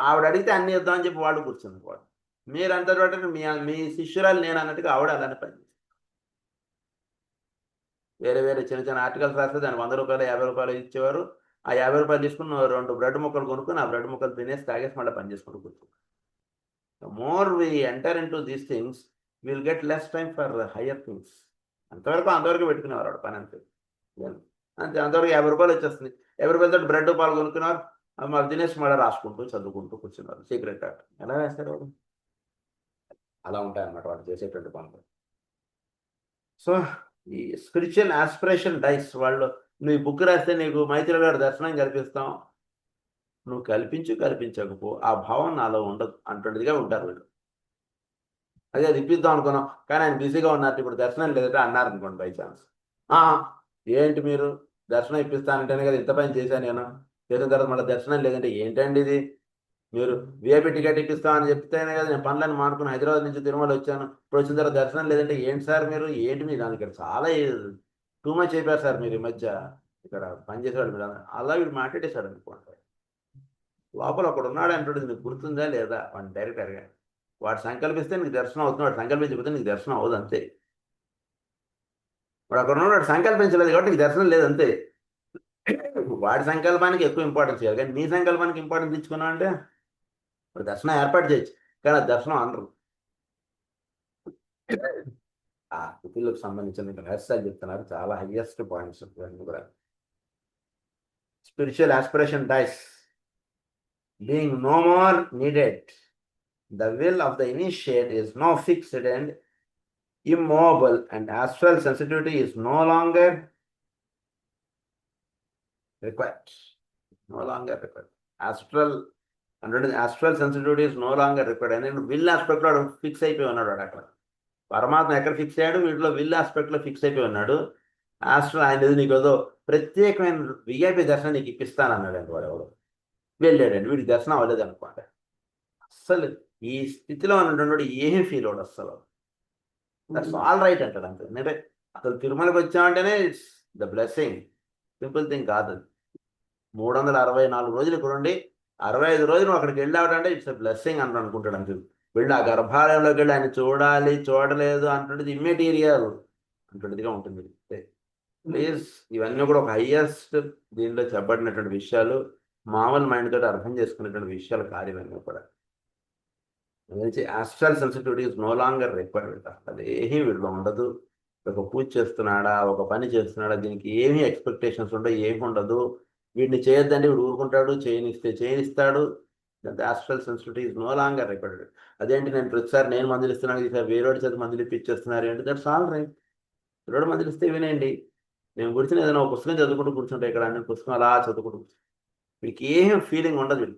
ఆవిడ అడిగితే అన్ని ఇద్దామని చెప్పి వాళ్ళు కూర్చుంది. వాడు మీరంతా మీ మీ శిష్యురాలు నేను అన్నట్టుగా ఆవిడ అలానే పనిచేసింది. వేరే వేరే చిన్న చిన్న ఆర్టికల్స్ రాస్తే దానికి 100 రూపాయలు 50 రూపాయలు ఇచ్చేవారు. ఆ 50 రూపాయలు తీసుకుని 2 బ్రెడ్ ముక్కలు కొనుక్కొని ఆ బ్రెడ్ ముక్కలు తినేసి తాగేసి మళ్ళీ పని చేసుకుంటూ కూర్చుంటాం. The more we enter into these things, we'll get less time for higher things. అంతవరకు పెట్టుకునేవారు వాడు పని అంతే. అంతే, అంతవరకు 50 రూపాయలు వచ్చేస్తుంది. 50 రూపాయలతో బ్రెడ్ పాలు కొనుక్కున్నారు, మళ్ళీ తినేసి మళ్ళీ రాసుకుంటూ చదువుకుంటూ కూర్చున్నారు. సీక్రెట్ ఆర్ట్ ఎలా వేస్తారు వాడు? అలా ఉంటాయన్నమాట వాడు చేసేటువంటి పనులు. సో ఈ స్పిరిచువల్ ఆస్పిరేషన్ డైస్. వాళ్ళు నువ్వు ఈ బుక్ రాస్తే నీకు మైత్రి గారి దర్శనం కల్పిస్తాం, నువ్వు కల్పించకపో, ఆ భావం నాలో ఉండదు అంటుండేదిగా ఉంటారు వీళ్ళు. అదే అది ఇప్పిద్దాం అనుకున్నాం, కానీ ఆయన బిజీగా ఉన్నారు, ఇప్పుడు దర్శనం లేదంటే అన్నారు అనుకోండి బై ఛాన్స్. ఏంటి మీరు దర్శనం ఇప్పిస్తానంటేనే కదా ఇంత పని చేశాను నేను, చేసిన తర్వాత మళ్ళీ దర్శనం లేదంటే ఏంటండి ఇది? మీరు విఐపి టికెట్ ఇప్పిస్తామని చెప్తేనే కదా నేను పనులను మానుకుని హైదరాబాద్ నుంచి తిరుమల వచ్చాను, ఇప్పుడు వచ్చిన తర్వాత దర్శనం లేదంటే ఏంటి సార్ మీరు, ఏంటి మీరు దానికి చాలా టూ మచ్ అయిపోయారు సార్ మీరు ఈ మధ్య ఇక్కడ పనిచేసేవాళ్ళు మీరు అలా వీడు మాట్లాడేశాడు అనుకోండి. లోపల ఒకడు ఉన్నాడు అంటాడు, నీకు గుర్తుందా లేదా వాడిని డైరెక్ట్ అడిగాడు. వాడు సంకల్పిస్తే నీకు దర్శనం అవుతుంది, వాడు సంకల్పించకపోతే నీకు దర్శనం అవ్వదు అంతే. వాడు అక్కడ ఉన్నాడు, వాడు సంకల్పించలేదు కాబట్టి నీకు దర్శనం లేదు అంతే. వాడి సంకల్పానికి ఎక్కువ ఇంపార్టెన్స్ ఇవ్వాలి, కానీ నీ సంకల్పానికి ఇంపార్టెన్స్ ఇచ్చుకున్నావు అంటే వాడు దర్శనం ఏర్పాటు చేయొచ్చు, కానీ దర్శనం అనరు. ఆ స్థితిలకు సంబంధించిన రహస్యాలు చెప్తున్నారు, చాలా హైయెస్ట్ పాయింట్స్ కూడా. Spiritual aspiration dies, being no more needed. The will of the initiate is now fixed and immobile, and astral sensitivity is no longer required. No longer required. Astral sensitivity is no longer required. And will aspect లో fix అయిపోయి ఉన్నాడు వాడు. అక్కడ పరమాత్మ ఎక్కడ fix అయ్యాడు, వీటిలో will aspect లో ఫిక్స్ అయిపోయి ఉన్నాడు. ఆస్ట్రల్ ఆయన నీకు ఏదో ప్రత్యేకమైన విఐపి దర్శనం నీకు ఇప్పిస్తానన్నాడు వాడు. ఎవడు వెళ్ళాడండి, వీడికి దర్శనం అవ్వలేదు అనుకోండి. అస్సలు ఈ స్థితిలో ఉన్నటువంటి ఏమీ ఫీల్ అవడు అస్సలు. దట్స్ ఆల్ రైట్ అంటాడు అంతే. అంటే అసలు తిరుమలకి వచ్చామంటేనే it's the blessing. Simple thing కాదు అది. 364 రోజులు ఇక్కడ ఉండి 65 రోజులు అక్కడికి వెళ్ళావంటే ఇట్స్ బ్లెస్సింగ్ అని అనుకుంటాడు అంతే. వెళ్ళి ఆ గర్భాలయంలోకి వెళ్ళి ఆయన చూడాలి చూడలేదు అంటున్నది ఇమ్మెటీరియల్ అంటున్నదిగా ఉంటుంది. ప్లీజ్ ఇవన్నీ కూడా ఒక హయ్యెస్ట్ దీనిలో చెప్పబడినటువంటి విషయాలు, మామూలు మైండ్ తోటి అర్థం చేసుకునేటువంటి విషయాలు కాదు ఇవన్నీ కూడా. Astral sensitivity is no longer required. అది ఏమీ వీళ్ళు ఉండదు. ఒక పూజ చేస్తున్నాడా, ఒక పని చేస్తున్నాడా, దీనికి ఏమీ ఎక్స్పెక్టేషన్స్ ఉండవు, ఏమి ఉండదు. వీడిని చేయొద్దంటే వీడు ఊరుకుంటాడు, చేయనిస్తే చేయనిస్తాడు. Astral sensitivity is no longer required. అదేంటి నేను ప్రతిసారి నేను మందులు ఇస్తున్నాను, ఈసారి వేరేవాడి చేత మందులు ఇప్పించేస్తున్నారు ఏంటి? That's all right. వేరేవాడు మందులు ఇస్తే వినేయండి. నేను కూర్చొని ఏదైనా ఒక పుస్తకం చదువుకుంటూ కూర్చుంటే ఇక్కడ అన్ని పుస్తకం అలా చదువుకుంటూ వీడికి ఏం ఫీలింగ్ ఉండదు. వీడు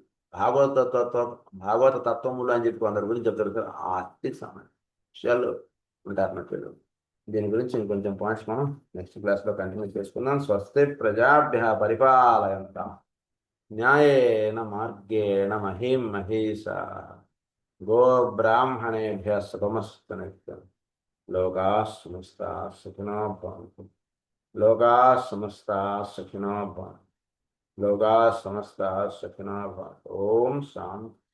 భాగవత తత్వములు అని చెప్పి అందరి గురించి చెప్తారు సార్. ఆ అతి సామాన్య విషయాలు ఉంటారు నా పిల్లలు. దీని గురించి ఇంకొంచెం పాయింట్స్ మనం నెక్స్ట్ క్లాస్లో కంటిన్యూ చేసుకుందాం. స్వస్తి ప్రజాభ్య పరిపాలయంతాం న్యాయేన మార్గేణ మహిం మహేశ గో బ్రాహ్మణేభ్య సుఖమస్తు నిత్యం. లోకా సమస్తా సుఖినో భవంతు. లోకా సమస్తా సుఖినో భవంతు. లోకా సమస్తా సుఖినో భవంతు. ఓం శాంతి.